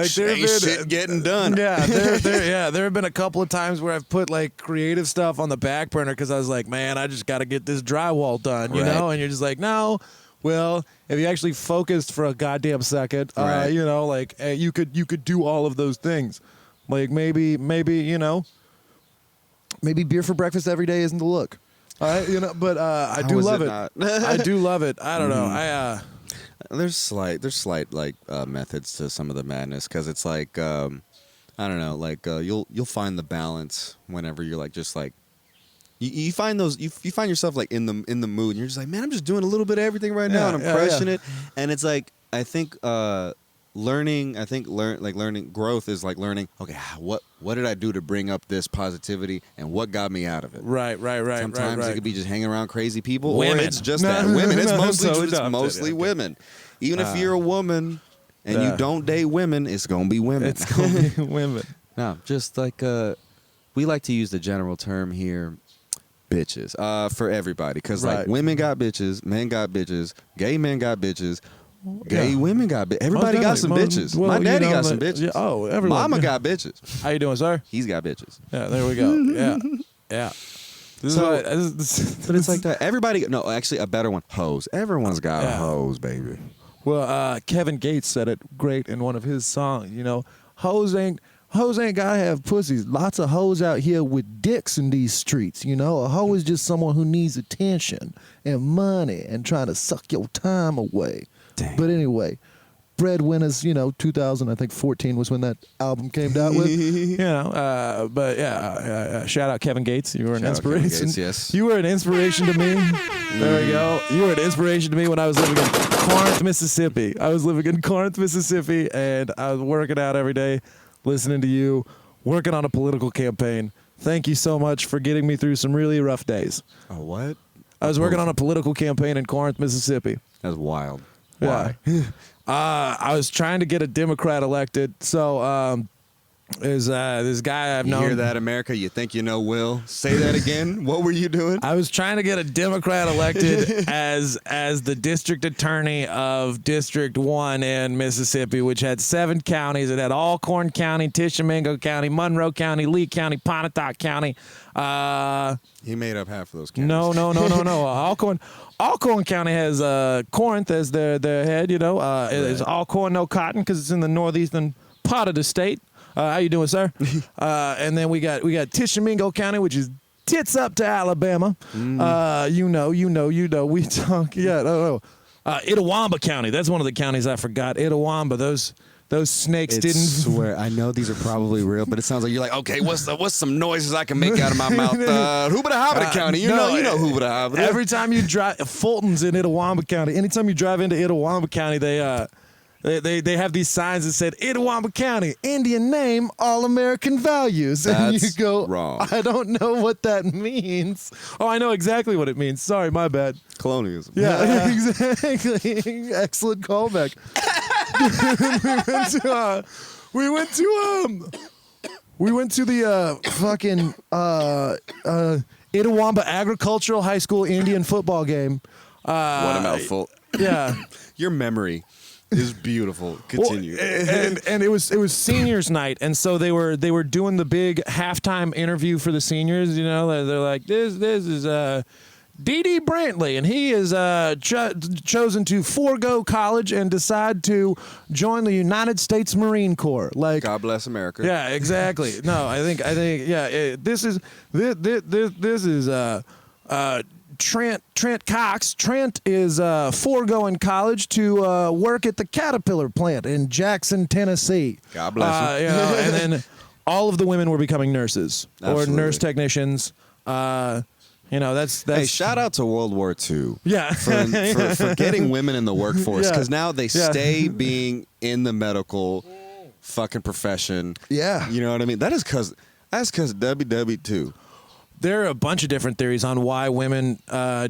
Speaker 1: Like there
Speaker 2: Ain't shit getting done.
Speaker 1: Yeah, there have been a couple of times where I've put like creative stuff on the back burner because I was like, man, I just got to get this drywall done, you
Speaker 2: Right.
Speaker 1: know? And you're just like, no. Well, if you actually focused for a goddamn second,
Speaker 2: Right.
Speaker 1: you know, like you could do all of those things. Like maybe you know, maybe beer for breakfast every day isn't the look. You know, but I do
Speaker 2: is
Speaker 1: love
Speaker 2: it
Speaker 1: it.
Speaker 2: not?
Speaker 1: I do love it. I don't know.
Speaker 2: There's slight like methods to some of the madness because it's like I don't know, like you'll find the balance whenever you're like just like you find those you find yourself like in the mood and you're just like, man, I'm just doing a little bit of everything right now and I'm crushing it. And it's like I think learning growth is like learning, okay, what did I do to bring up this positivity and what got me out of it?
Speaker 1: Right.
Speaker 2: Sometimes it could be just hanging around crazy people,
Speaker 1: Women.
Speaker 2: or it's just
Speaker 1: No,
Speaker 2: that women. It's
Speaker 1: no,
Speaker 2: mostly
Speaker 1: so
Speaker 2: mostly
Speaker 1: okay.
Speaker 2: women. Even if you're a woman and you don't date women, it's gonna be women.
Speaker 1: It's gonna be women.
Speaker 2: No, just like we like to use the general term here, bitches, for everybody, because like
Speaker 1: Right.
Speaker 2: women got bitches, men got bitches, gay men got bitches. Gay
Speaker 1: Yeah.
Speaker 2: women got bitches. Everybody got some
Speaker 1: definitely.
Speaker 2: bitches.
Speaker 1: Well,
Speaker 2: My
Speaker 1: you
Speaker 2: daddy
Speaker 1: know,
Speaker 2: got some
Speaker 1: like,
Speaker 2: bitches.
Speaker 1: yeah, oh, everyone.
Speaker 2: Mama got bitches.
Speaker 1: How you doing, sir?
Speaker 2: He's got bitches.
Speaker 1: Yeah, there we go. Yeah. This
Speaker 2: So-
Speaker 1: is
Speaker 2: But it's like that. Everybody, no, actually, a better one. Hoes. Everyone's got a
Speaker 1: Yeah.
Speaker 2: hose, baby.
Speaker 1: Well, Kevin Gates said it great in one of his songs. You know, hoes ain't gotta have pussies. Lots of hoes out here with dicks in these streets. You know, a hoe is just someone who needs attention and money and trying to suck your time away.
Speaker 2: Dang.
Speaker 1: But anyway, Breadwinners, you know, 2014 was when that album came out with. You know, but yeah, shout out Kevin Gates. You were an
Speaker 2: Shout out Kevin
Speaker 1: inspiration.
Speaker 2: Gates, yes.
Speaker 1: You were an inspiration to me. There we go. You were an inspiration to me when I was living in Corinth, Mississippi. I was living in Corinth, Mississippi, and I was working out every day, listening to you, working on a political campaign. Thank you so much for getting me through some really rough days.
Speaker 2: Oh, what?
Speaker 1: I was working on a political campaign in Corinth, Mississippi.
Speaker 2: That's wild.
Speaker 1: Yeah.
Speaker 2: Why?
Speaker 1: I was trying to get a Democrat elected. So is this guy I've
Speaker 2: You
Speaker 1: known.
Speaker 2: hear that, America? You think you know Will? Say that again. What were you doing?
Speaker 1: I was trying to get a Democrat elected as the district attorney of District 1 in Mississippi, which had 7 counties. It had Alcorn County, Tishomingo County, Monroe County, Lee County, Pontotoc County.
Speaker 2: He made up half of those counties.
Speaker 1: No. Alcorn County has Corinth as their head, you know. It's Alcorn, no cotton, because it's in the northeastern part of the state. How you doing, sir? And then we got Tishomingo County, which is tits up to Alabama. You know. We talk. Yeah. No. Itawamba County. That's one of the counties I forgot. Itawamba. Those snakes
Speaker 2: I
Speaker 1: didn't.
Speaker 2: swear, I know these are probably real, but it sounds like you're like, okay, what's some noises I can make out of my mouth? Hoobada County. You know Hoobada.
Speaker 1: Every time you drive, Fulton's in Itawamba County. Anytime you drive into Itawamba County, they have these signs that said Itawamba County, Indian name, all American values, and
Speaker 2: That's
Speaker 1: you go,
Speaker 2: wrong.
Speaker 1: I don't know what that means. Oh, I know exactly what it means. Sorry, my bad.
Speaker 2: Colonialism.
Speaker 1: Yeah, exactly. Excellent callback. we went to the fucking Itawamba Agricultural High School Indian football game.
Speaker 2: What a mouthful.
Speaker 1: Yeah.
Speaker 2: Your memory is beautiful. Continue.
Speaker 1: Well, and it was seniors night, and so they were doing the big halftime interview for the seniors. You know, they're like, this is D.D. Brantley, and he is chosen to forego college and decide to join the United States Marine Corps. Like,
Speaker 2: God bless America.
Speaker 1: yeah, exactly. No, I think yeah. This is Trent Cox. Trent is foregoing college to work at the Caterpillar plant in Jackson, Tennessee.
Speaker 2: God bless him.
Speaker 1: You know, and then all of the women were becoming nurses
Speaker 2: Absolutely.
Speaker 1: or nurse technicians. You know, that's
Speaker 2: Hey, shout out to World War II.
Speaker 1: Yeah.
Speaker 2: For getting women in the workforce,
Speaker 1: Yeah.
Speaker 2: because now they
Speaker 1: Yeah.
Speaker 2: stay being in the medical fucking profession.
Speaker 1: Yeah.
Speaker 2: You know what I mean? That's because WW2.
Speaker 1: There are a bunch of different theories on why women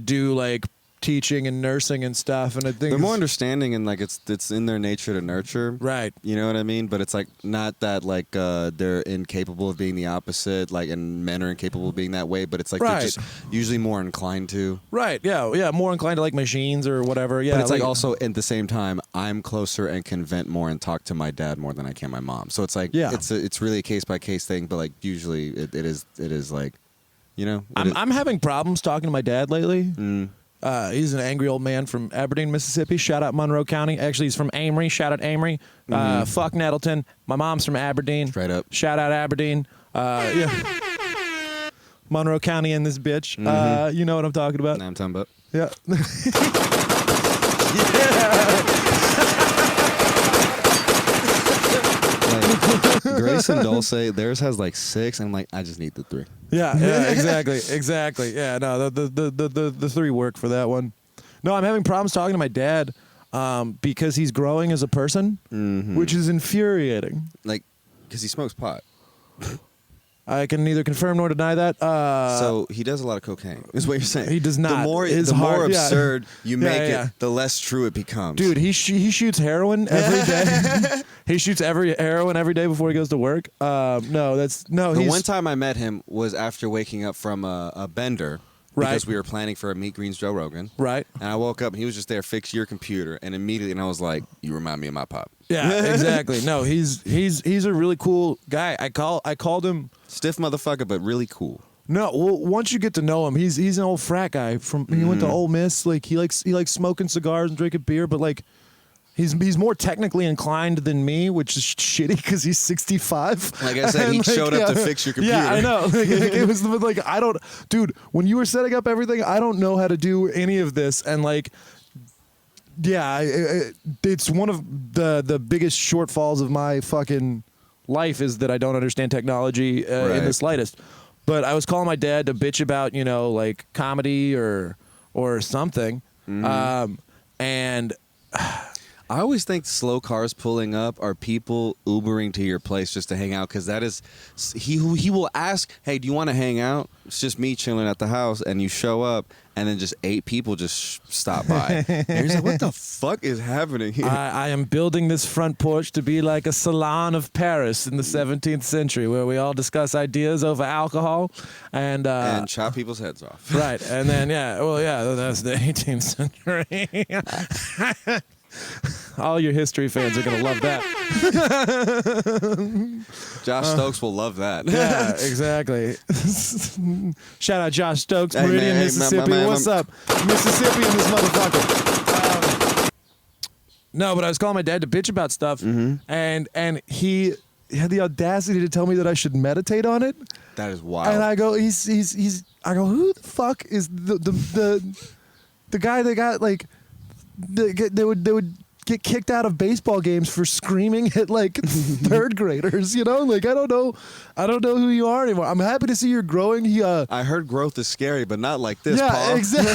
Speaker 1: do like teaching and nursing and stuff, and I think
Speaker 2: they're more understanding and like it's in their nature to nurture.
Speaker 1: Right.
Speaker 2: You know what I mean? But it's like not that like they're incapable of being the opposite, like, and men are incapable of being that way. But it's like they're just usually more inclined to.
Speaker 1: Right. Yeah. More inclined to like machines or whatever. Yeah.
Speaker 2: But it's like also at the same time, I'm closer and can vent more and talk to my dad more than I can my mom. So it's like it's really a case by case thing. But like usually it is like, you know.
Speaker 1: I'm having problems talking to my dad lately. He's an angry old man from Aberdeen, Mississippi. Shout out Monroe County. Actually, he's from Amory. Shout out Amory. Fuck Nettleton. My mom's from Aberdeen.
Speaker 2: Straight up.
Speaker 1: Shout out Aberdeen. Monroe County in this bitch. You know what I'm talking about.
Speaker 2: Nah, I'm talking about.
Speaker 1: Yeah.
Speaker 2: Like, Grace and Dulce, theirs has like 6. I'm like, I just need the 3.
Speaker 1: Yeah, exactly. Yeah, no, the 3 work for that one. No, I'm having problems talking to my dad because he's growing as a person, which is infuriating.
Speaker 2: Like, because he smokes pot.
Speaker 1: I can neither confirm nor deny that.
Speaker 2: So he does a lot of cocaine, is what you're saying.
Speaker 1: He does not.
Speaker 2: The more absurd you make it, the less true it becomes.
Speaker 1: Dude, he shoots heroin every day. He shoots heroin every day before he goes to work. The
Speaker 2: one time I met him was after waking up from a bender. Because we were planning for a Meet Greens Joe Rogan.
Speaker 1: Right.
Speaker 2: And I woke up and he was just there, fix your computer. And immediately, and I was like, you remind me of my pop.
Speaker 1: Yeah, exactly. No, he's a really cool guy. I called him
Speaker 2: stiff motherfucker, but really cool.
Speaker 1: No, well, once you get to know him, he's an old frat guy from. He went to Ole Miss. Like he likes smoking cigars and drinking beer, but like. He's more technically inclined than me, which is shitty because he's 65.
Speaker 2: Like I said, he showed up to fix your computer.
Speaker 1: Yeah, I know. Like, it was like I don't, dude. When you were setting up everything, I don't know how to do any of this, and like, yeah, it's one of the biggest shortfalls of my fucking life is that I don't understand technology in the slightest. But I was calling my dad to bitch about like comedy or something, and.
Speaker 2: I always think slow cars pulling up are people Ubering to your place just to hang out because that is he will ask, hey, do you want to hang out? It's just me chilling at the house, and you show up, and then just 8 people just stop by. And you're like, what the fuck is happening here?
Speaker 1: I am building this front porch to be like a salon of Paris in the 17th century, where we all discuss ideas over alcohol and
Speaker 2: chop people's heads off.
Speaker 1: Right, and then that's the 18th century. All your history fans are gonna love that.
Speaker 2: Josh Stokes will love that.
Speaker 1: Yeah, exactly. Shout out Josh Stokes, Meridian, Mississippi. What's up, Mississippi and this motherfucker? No, but I was calling my dad to bitch about stuff, and he had the audacity to tell me that I should meditate on it.
Speaker 2: That is wild.
Speaker 1: And I go, I go, who the fuck is the guy that got like. They would get kicked out of baseball games for screaming at like 3rd graders, like I don't know who you are anymore. I'm happy to see you're growing.
Speaker 2: I heard growth is scary, but not like this.
Speaker 1: Yeah,
Speaker 2: Paul.
Speaker 1: exactly.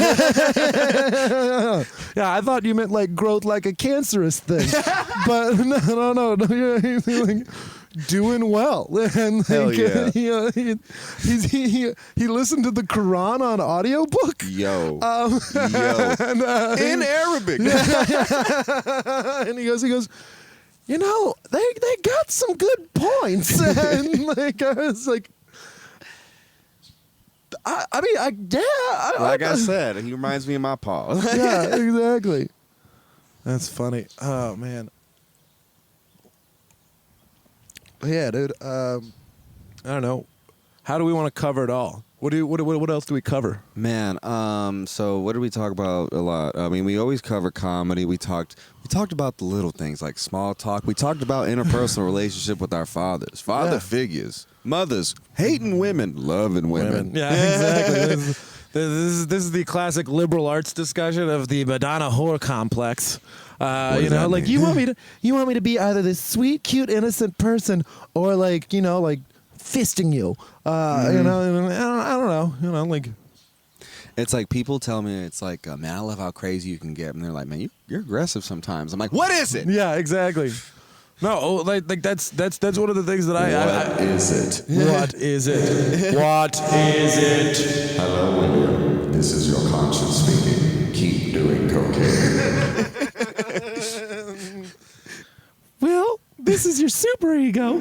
Speaker 1: Yeah, I thought you meant like growth like a cancerous thing, but no, you're like, doing well, and like,
Speaker 2: hell yeah.
Speaker 1: He listened to the Quran on audiobook.
Speaker 2: Yo,
Speaker 1: and,
Speaker 2: in Arabic.
Speaker 1: And he goes, they got some good points, and like I was like,
Speaker 2: like I said, he reminds me of my paw.
Speaker 1: Yeah, exactly. That's funny. Oh man. Yeah, dude. I don't know. How do we want to cover it all? What else do we cover?
Speaker 2: Man, so what did we talk about a lot? I mean, we always cover comedy. We talked about the little things like small talk. We talked about interpersonal relationship with our fathers, figures, mothers, hating women, loving women.
Speaker 1: Yeah, exactly. This is the classic liberal arts discussion of the Madonna whore complex. Like you want me to be either this sweet, cute, innocent person or like fisting you. I don't know. Like
Speaker 2: it's like people tell me it's like, man, I love how crazy you can get, and they're like, man, you're aggressive sometimes. I'm like, what is it?
Speaker 1: Yeah, exactly. No, like that's one of the things that
Speaker 2: What is it?
Speaker 1: What is it? What is it?
Speaker 3: Hello, William. This is your conscience speaking. keep doing cocaine.
Speaker 1: Will, this is your super ego.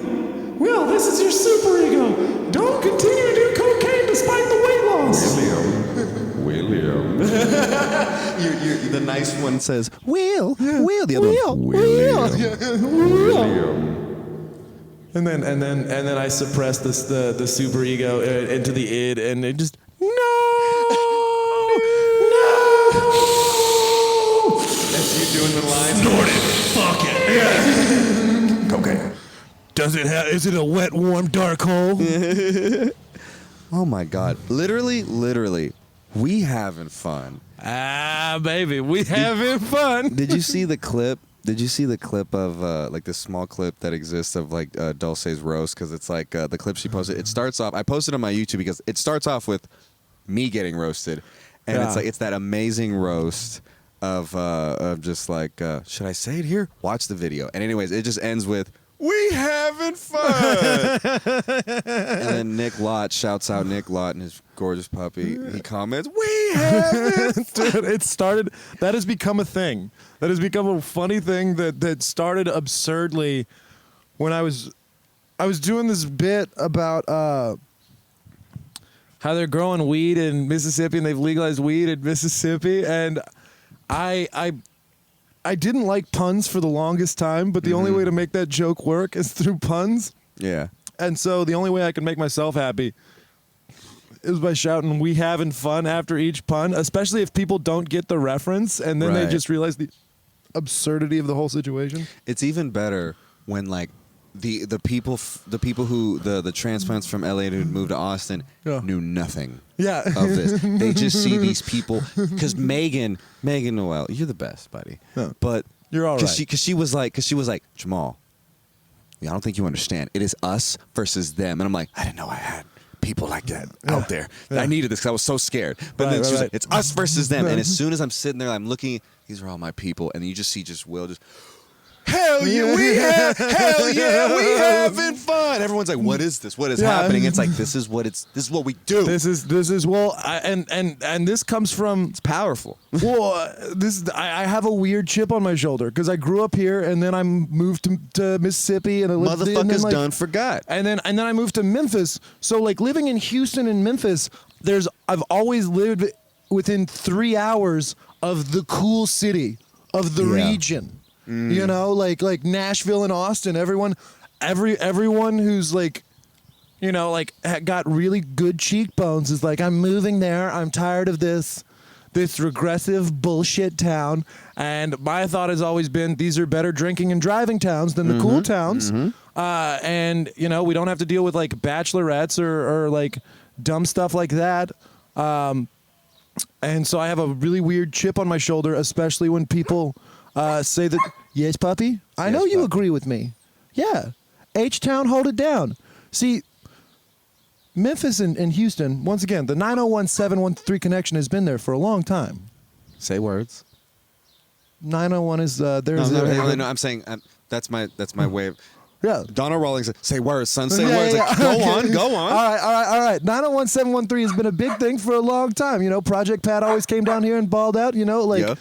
Speaker 1: Will, this is your super ego. Don't continue to do cocaine despite the weight loss.
Speaker 3: William.
Speaker 2: The nice one says, Will. The other one,
Speaker 3: William.
Speaker 1: And then I suppress the super ego into the id, and it just no.
Speaker 2: That's you doing the line.
Speaker 1: Snort it. Fuck it. Yeah.
Speaker 3: Cocaine.
Speaker 1: Is it a wet, warm, dark hole?
Speaker 2: Oh my God. Literally, we having fun.
Speaker 1: Ah, baby, we having fun.
Speaker 2: Did you see the clip? Did you see the clip of like this small clip that exists of like Dulce's roast? Because it's like the clip she posted. It starts off. I posted on my YouTube because it starts off with me getting roasted, and
Speaker 1: Yeah.
Speaker 2: it's that amazing roast of just like should I say it here? Watch the video. And anyways, it just ends with we having fun. And then Nick Lott shouts out Nick Lott and his gorgeous puppy. He comments, we having fun.
Speaker 1: Dude, it started. That has become a thing. That has become a funny thing that started absurdly when I was doing this bit about how they're growing weed in Mississippi and they've legalized weed in Mississippi, and I didn't like puns for the longest time, but the only way to make that joke work is through puns.
Speaker 2: Yeah.
Speaker 1: And so the only way I can make myself happy is by shouting "we having fun" after each pun, especially if people don't get the reference and then they
Speaker 2: Right.
Speaker 1: just realize the absurdity of the whole situation.
Speaker 2: It's even better when like the people who the transplants from LA who moved to Austin
Speaker 1: Yeah.
Speaker 2: knew nothing
Speaker 1: Yeah.
Speaker 2: of this. They just see these people because Megan Noel, you're the best, buddy.
Speaker 1: Yeah.
Speaker 2: But
Speaker 1: You're all right.
Speaker 2: Because she was like Jamal, I don't think you understand. It is us versus them, and I'm like, I didn't know I had people like that out there.
Speaker 1: Yeah.
Speaker 2: I needed this because I was so scared. But then
Speaker 1: Right,
Speaker 2: she was
Speaker 1: right.
Speaker 2: like, it's us versus them. And as soon as I'm sitting there, I'm looking. These are all my people, and you just see Will just. Hell yeah, we having fun. Everyone's like, what is this? What is
Speaker 1: Yeah.
Speaker 2: happening? It's like this is what we do.
Speaker 1: This is well, and this comes from
Speaker 2: It's powerful.
Speaker 1: well, I have a weird chip on my shoulder because I grew up here and then I moved to Mississippi and I lived and then,
Speaker 2: Motherfuckers
Speaker 1: like,
Speaker 2: done forgot.
Speaker 1: And then I moved to Memphis. So like living in Houston and Memphis, I've always lived within 3 hours of the cool city of the
Speaker 2: Yeah.
Speaker 1: region. You know, like Nashville and Austin. Everyone who's like, you know, like got really good cheekbones is like, I'm moving there. I'm tired of this regressive bullshit town. And my thought has always been these are better drinking and driving towns than the cool towns. And you know, we don't have to deal with like bachelorettes or like dumb stuff like that. And so I have a really weird chip on my shoulder, especially when people say that, yes, puppy? I know you
Speaker 2: puppy.
Speaker 1: agree with me. Yeah. H-Town, hold it down. See, Memphis and Houston, once again, the 901-713 connection has been there for a long time.
Speaker 2: Say words.
Speaker 1: 901 is, there's...
Speaker 2: No, I'm saying that's my way of...
Speaker 1: Yeah.
Speaker 2: Donald Rawlings, say words, son. Say
Speaker 1: Yeah,
Speaker 2: words.
Speaker 1: yeah,
Speaker 2: Like,
Speaker 1: yeah.
Speaker 2: go on.
Speaker 1: All right. 901-713 has been a big thing for a long time. You know, Project Pat always came down here and balled out, you know, like...
Speaker 2: Yeah.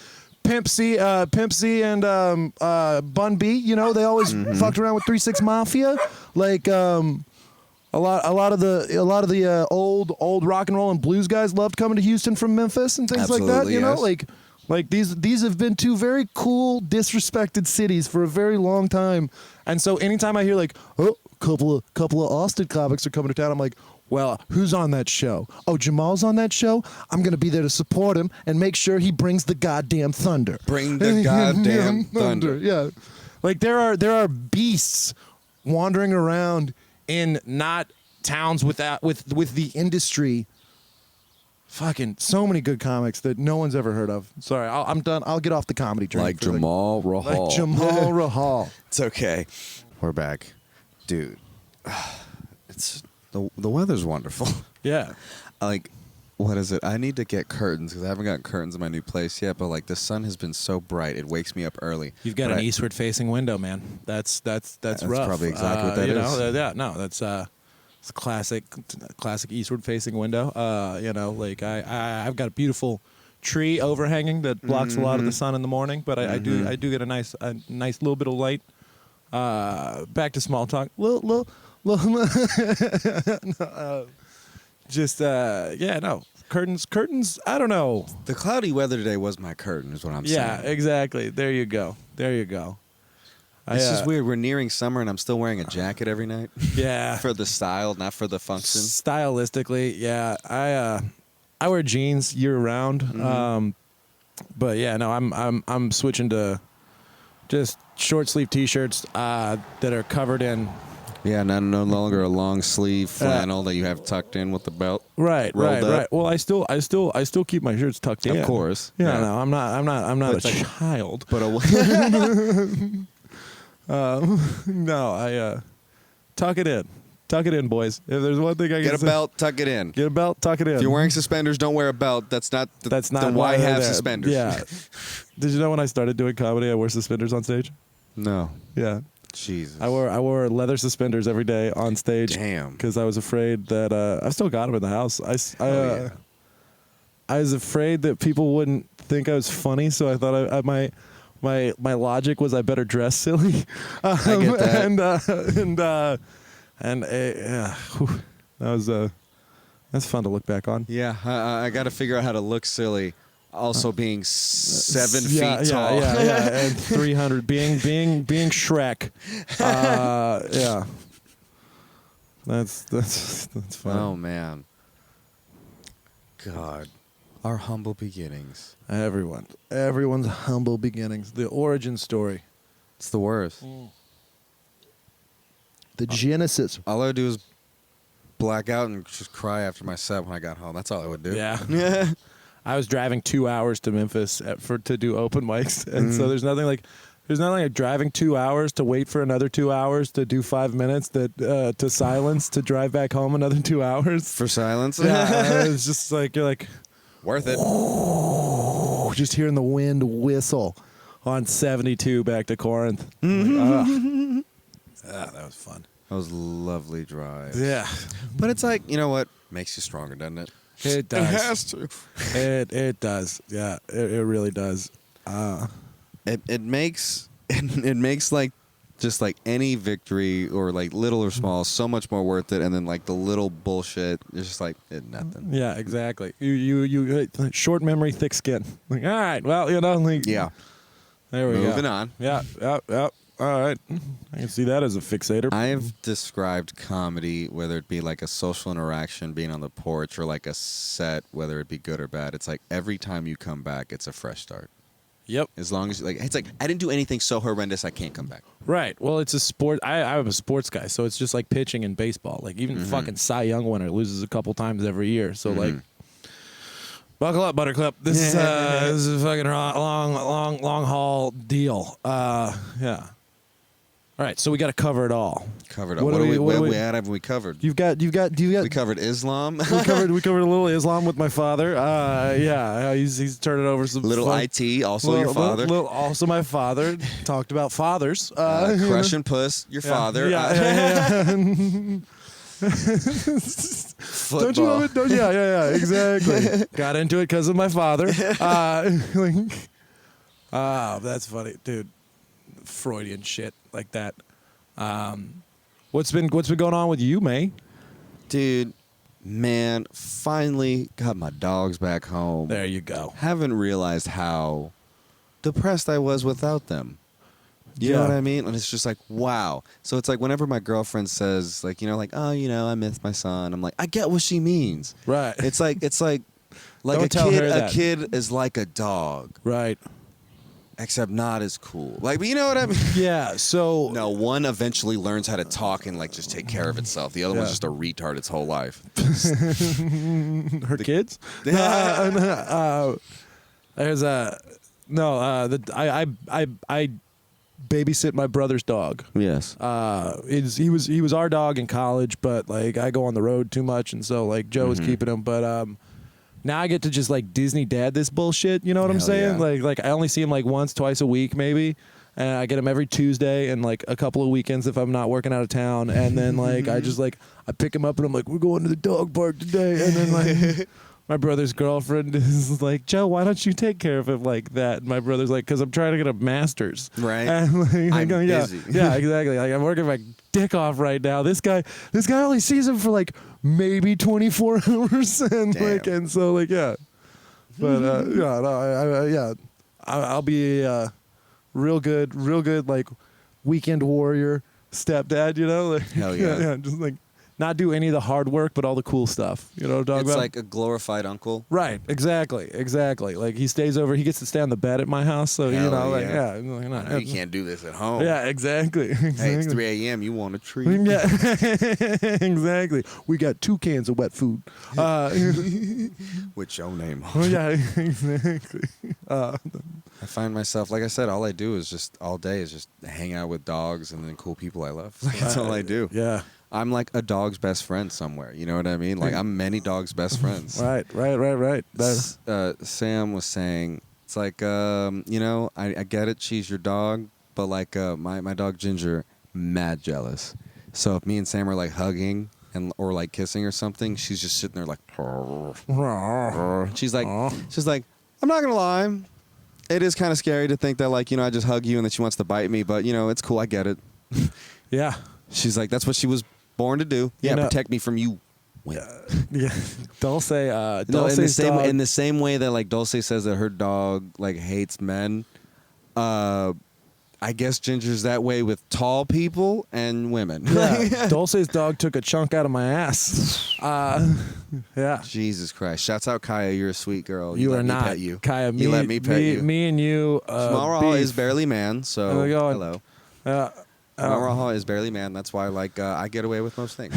Speaker 1: Pimp C and Bun B, you know, they always fucked around with 3-6 Mafia. Like a lot of the old rock and roll and blues guys loved coming to Houston from Memphis and things like that.
Speaker 2: Absolutely,
Speaker 1: You know,
Speaker 2: yes.
Speaker 1: like these have been two very cool, disrespected cities for a very long time. And so anytime I hear like, oh, couple of Austin comics are coming to town, I'm like, well, who's on that show? Oh, Jamal's on that show? I'm going to be there to support him and make sure he brings the goddamn thunder.
Speaker 2: Bring the goddamn thunder.
Speaker 1: Yeah. Like there are beasts wandering around in not towns with the industry. Fucking so many good comics that no one's ever heard of. Sorry, I'm done. I'll get off the comedy train.
Speaker 2: Like Jamal Rahal.
Speaker 1: Like Jamal Rahal.
Speaker 2: It's okay. We're back. Dude, it's the weather's wonderful.
Speaker 1: Yeah.
Speaker 2: Like, what is it? I need to get curtains because I haven't gotten curtains in my new place yet. But like, the sun has been so bright, it wakes me up early.
Speaker 1: You've got
Speaker 2: But
Speaker 1: an
Speaker 2: I-
Speaker 1: eastward-facing window, man. That's rough.
Speaker 2: probably exactly what that
Speaker 1: you
Speaker 2: is.
Speaker 1: Know, yeah, no, that's it's a classic eastward-facing window. You know, like I've got a beautiful tree overhanging that blocks a lot of the sun in the morning, but I do get a nice little bit of light. Back to small talk. Curtains. I don't know.
Speaker 2: The cloudy weather today was my curtain, is what I'm saying.
Speaker 1: Yeah, exactly. There you go.
Speaker 2: It's just weird. We're nearing summer, and I'm still wearing a jacket every night.
Speaker 1: Yeah.
Speaker 2: For the style, not for the function.
Speaker 1: Stylistically, yeah. I wear jeans year round. But yeah, no, I'm switching to just short sleeve t-shirts that are covered in.
Speaker 2: Yeah, no longer a long sleeve flannel that you have tucked in with the belt.
Speaker 1: Right. Well, I still keep my shirts tucked in.
Speaker 2: Of course.
Speaker 1: Yeah. No, I'm not a child.
Speaker 2: But
Speaker 1: no, tuck it in. Tuck it in, boys. If there's one thing I can
Speaker 2: get a
Speaker 1: say,
Speaker 2: belt, tuck it in.
Speaker 1: Get a belt, tuck it in.
Speaker 2: If you're wearing suspenders, don't wear a belt. That's not then why have suspenders?
Speaker 1: Yeah. Did you know when I started doing comedy, I wore suspenders on stage?
Speaker 2: No.
Speaker 1: Yeah.
Speaker 2: Jesus.
Speaker 1: I wore leather suspenders every day on stage.
Speaker 2: Damn.
Speaker 1: Because I was afraid that I've still got them in the house. I was afraid that people wouldn't think I was funny, so I thought my logic was I better dress silly.
Speaker 2: I get that.
Speaker 1: That's fun to look back on.
Speaker 2: Yeah, I got to figure out how to look silly. Also being 7 feet tall.
Speaker 1: Yeah, and 300. Being Shrek. Yeah. That's fun.
Speaker 2: Oh man. God, our humble beginnings.
Speaker 1: Everyone's humble beginnings. The origin story.
Speaker 2: It's the worst.
Speaker 1: The genesis.
Speaker 2: All I would do is black out and just cry after my set when I got home. That's all I would do.
Speaker 1: Yeah. I was driving 2 hours to Memphis to do open mics, and so there's nothing like driving 2 hours to wait for another 2 hours to do 5 minutes to silence to drive back home another 2 hours
Speaker 2: For silence.
Speaker 1: Yeah, it's just like you're like
Speaker 2: worth it.
Speaker 1: Just hearing the wind whistle on 72 back to Corinth. That was fun.
Speaker 2: That was lovely drive.
Speaker 1: Yeah,
Speaker 2: but it's like, you know what? Makes you stronger, doesn't it?
Speaker 1: It does.
Speaker 2: It has to.
Speaker 1: It does. Yeah, it really does.
Speaker 2: It makes like just like any victory or like little or small so much more worth it, and then like the little bullshit is just like nothing.
Speaker 1: Yeah, exactly. You short memory, thick skin. Like, all right, well, like,
Speaker 2: Yeah.
Speaker 1: There we go.
Speaker 2: Moving on.
Speaker 1: Yeah. All right, I can see that as a fixator.
Speaker 2: I've described comedy, whether it be like a social interaction, being on the porch, or like a set, whether it be good or bad. It's like every time you come back, it's a fresh start.
Speaker 1: Yep.
Speaker 2: As long as it's like I didn't do anything so horrendous I can't come back.
Speaker 1: Right. Well, it's a sport. I'm a sports guy, so it's just like pitching in baseball. Like even fucking Cy Young winner loses a couple times every year. So like, buckle up, Butterclip. This is a fucking long haul deal. Yeah. All right, so we got to cover it all.
Speaker 2: Covered up. What have we covered?
Speaker 1: We
Speaker 2: covered Islam.
Speaker 1: we covered a little Islam with my father. Yeah, he's turning over some
Speaker 2: little
Speaker 1: fun,
Speaker 2: IT. Also your father.
Speaker 1: Also my father. Talked about fathers.
Speaker 2: Crushing puss. Your father.
Speaker 1: Yeah.
Speaker 2: Football.
Speaker 1: Don't you? Yeah. Exactly. Got into it because of my father. That's funny, dude. Freudian shit like that. What's been going on with you, May?
Speaker 2: Dude, man, finally got my dogs back home.
Speaker 1: There you go.
Speaker 2: Haven't realized how depressed I was without them. You know what I mean? And it's just like, wow. So it's like whenever my girlfriend says, like, oh, I miss my son. I'm like, I get what she means.
Speaker 1: Right.
Speaker 2: It's like
Speaker 1: Don't
Speaker 2: a
Speaker 1: tell
Speaker 2: kid.
Speaker 1: her
Speaker 2: A
Speaker 1: that.
Speaker 2: kid is like a dog.
Speaker 1: Right.
Speaker 2: Except not as cool. Like, but you know what I mean?
Speaker 1: Yeah, so...
Speaker 2: No, one eventually learns how to talk and, like, just take care of itself. The other one's just a retard its whole life.
Speaker 1: Her kids? There's a... No, I babysit my brother's dog.
Speaker 2: Yes.
Speaker 1: He was our dog in college, but, like, I go on the road too much, and so, like, Joe was keeping him, but... Now I get to just like Disney dad this bullshit. You know what I'm saying?
Speaker 2: Yeah.
Speaker 1: Like I only see him like once, twice a week maybe. And I get him every Tuesday and like a couple of weekends if I'm not working out of town. And then like I pick him up and I'm like, we're going to the dog park today. And then like my brother's girlfriend is like, Joe, why don't you take care of him like that? And my brother's like, because I'm trying to get a master's.
Speaker 2: Right.
Speaker 1: And like,
Speaker 2: I'm
Speaker 1: yeah,
Speaker 2: busy.
Speaker 1: yeah, exactly. Like I'm working my dick off right now. This guy only sees him for like maybe 24 hours, and
Speaker 2: Damn.
Speaker 1: like, and so like, yeah. But yeah, no, I'll be a real good like weekend warrior stepdad. You know, like,
Speaker 2: Hell yeah.
Speaker 1: yeah, just like. Not do any of the hard work, but all the cool stuff. You know what I'm talking
Speaker 2: It's
Speaker 1: about?
Speaker 2: like a glorified uncle.
Speaker 1: Right, exactly. Like he stays over, he gets to stay on the bed at my house, so
Speaker 2: Hell
Speaker 1: you know, like
Speaker 2: yeah.
Speaker 1: you
Speaker 2: You can't do this at home.
Speaker 1: Yeah, exactly.
Speaker 2: Hey, it's 3 a.m. You want a treat?
Speaker 1: Yeah, exactly. We got 2 cans of wet food.
Speaker 2: With your name on
Speaker 1: Oh
Speaker 2: it.
Speaker 1: yeah, exactly.
Speaker 2: I find myself, like I said, all I do is just all day is just hang out with dogs and then cool people I love. Like that's all I do.
Speaker 1: Yeah.
Speaker 2: I'm like a dog's best friend somewhere. You know what I mean? Like I'm many dogs' best friends.
Speaker 1: Right.
Speaker 2: Sam was saying, it's like, you know, I get it. She's your dog, but like my dog Ginger, mad jealous. So if me and Sam are like hugging or like kissing or something, she's just sitting there like. She's like, I'm not gonna lie. It is kind of scary to think that like, you know, I just hug you and that she wants to bite me, but you know, it's cool. I get it.
Speaker 1: Yeah.
Speaker 2: She's like, that's what she was born to do. Yeah,
Speaker 1: You know-
Speaker 2: protect me from you.
Speaker 1: Yeah. Dulce.
Speaker 2: No, in
Speaker 1: Dulce's dog.
Speaker 2: the same way that like Dulce says that her dog like hates men, I guess Ginger's that way with tall people and women.
Speaker 1: Yeah. Dulce's dog took a chunk out of my ass. Yeah.
Speaker 2: Jesus Christ! Shouts out Kaya, you're a sweet girl.
Speaker 1: You
Speaker 2: let
Speaker 1: are
Speaker 2: me
Speaker 1: not
Speaker 2: Pet you.
Speaker 1: Kaya.
Speaker 2: You let me pet you.
Speaker 1: Me and you.
Speaker 2: JamalRahal
Speaker 1: beef.
Speaker 2: is barely man, so
Speaker 1: There we go.
Speaker 2: hello.
Speaker 1: Oh.
Speaker 2: JamalRahal is barely man. That's why like I get away with most things.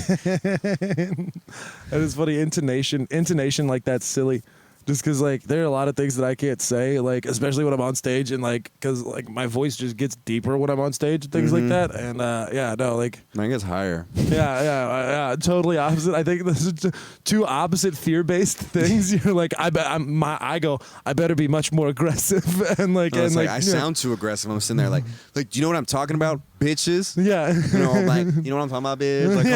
Speaker 1: That is funny. Intonation like that's silly. Just because like there are a lot of things that I can't say, like especially when I'm on stage, and like because like my voice just gets deeper when I'm on stage and things like that. And yeah, no, like
Speaker 2: Mine gets higher.
Speaker 1: yeah, totally opposite. I think this is two opposite fear-based things. You're like I better be much more aggressive and like
Speaker 2: No,
Speaker 1: and
Speaker 2: it's like I
Speaker 1: yeah.
Speaker 2: sound too aggressive. I'm sitting there like do you know what I'm talking about, bitches?
Speaker 1: Yeah.
Speaker 2: You know, I'm like, you know what I'm talking about, bitch? Like,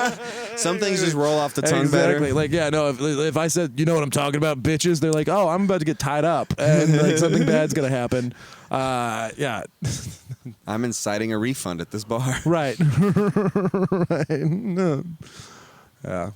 Speaker 2: come on. Some things just roll off the tongue
Speaker 1: Exactly.
Speaker 2: better.
Speaker 1: Like, yeah, no, if I said, you know what I'm talking about, bitches, they're like, oh, I'm about to get tied up and like something bad's going to happen. Yeah.
Speaker 2: I'm inciting a refund at this bar.
Speaker 1: Right. Right. No. Yeah.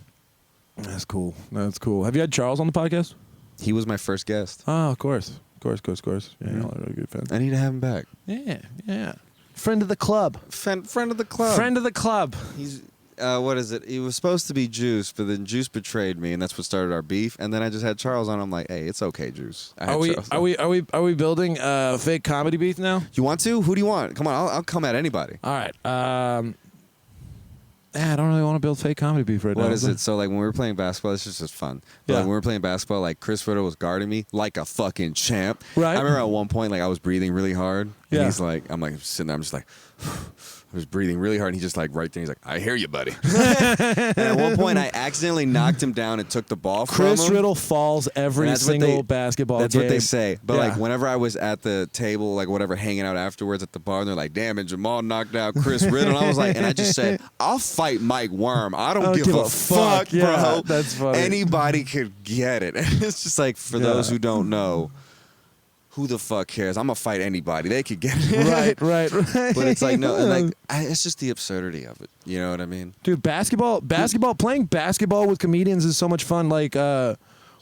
Speaker 1: That's cool. That's cool. Have you had Charles on the podcast?
Speaker 2: He was my first guest.
Speaker 1: Oh, of course. Of course. Yeah, y'all are really good fans.
Speaker 2: I need to have him back.
Speaker 1: Yeah. Friend of the club.
Speaker 2: Friend of the club.
Speaker 1: Friend of the club.
Speaker 2: He's what is it? He was supposed to be Juice, but then Juice betrayed me, and that's what started our beef. And then I just had Charles on. I'm like, hey, it's okay, Juice. I had Charles on.
Speaker 1: Are we building fake comedy beef now?
Speaker 2: You want to? Who do you want? Come on, I'll come at anybody.
Speaker 1: All right. I don't really want to build fake comedy beef right now.
Speaker 2: What is it? So like when we were playing basketball, it's just fun. But
Speaker 1: Yeah.
Speaker 2: like when we were playing basketball, like Chris Riddle was guarding me like a fucking champ.
Speaker 1: Right.
Speaker 2: I remember at one point like I was breathing really hard. And
Speaker 1: Yeah.
Speaker 2: he's like, I'm like sitting there, I'm just like I was breathing really hard, and he's just like right there. He's like, I hear you, buddy. And at one point, I accidentally knocked him down and took the ball from him.
Speaker 1: Chris Riddle falls every
Speaker 2: And that's what
Speaker 1: single
Speaker 2: they-
Speaker 1: basketball
Speaker 2: That's
Speaker 1: game.
Speaker 2: what they say. But
Speaker 1: Yeah.
Speaker 2: like whenever I was at the table, like whatever, hanging out afterwards at the bar, and they're like, "Damn it, Jamal knocked out Chris Riddle." And I was like, and I just said, "I'll fight Mike Worm. I don't give a fuck,
Speaker 1: Yeah,
Speaker 2: bro.
Speaker 1: that's funny.
Speaker 2: Anybody could get it." And it's just like for those who don't know, who the fuck cares? I'm gonna fight anybody. They could get it.
Speaker 1: Right.
Speaker 2: But it's like no, and like it's just the absurdity of it. You know what I mean?
Speaker 1: Dude, playing basketball with comedians is so much fun. Like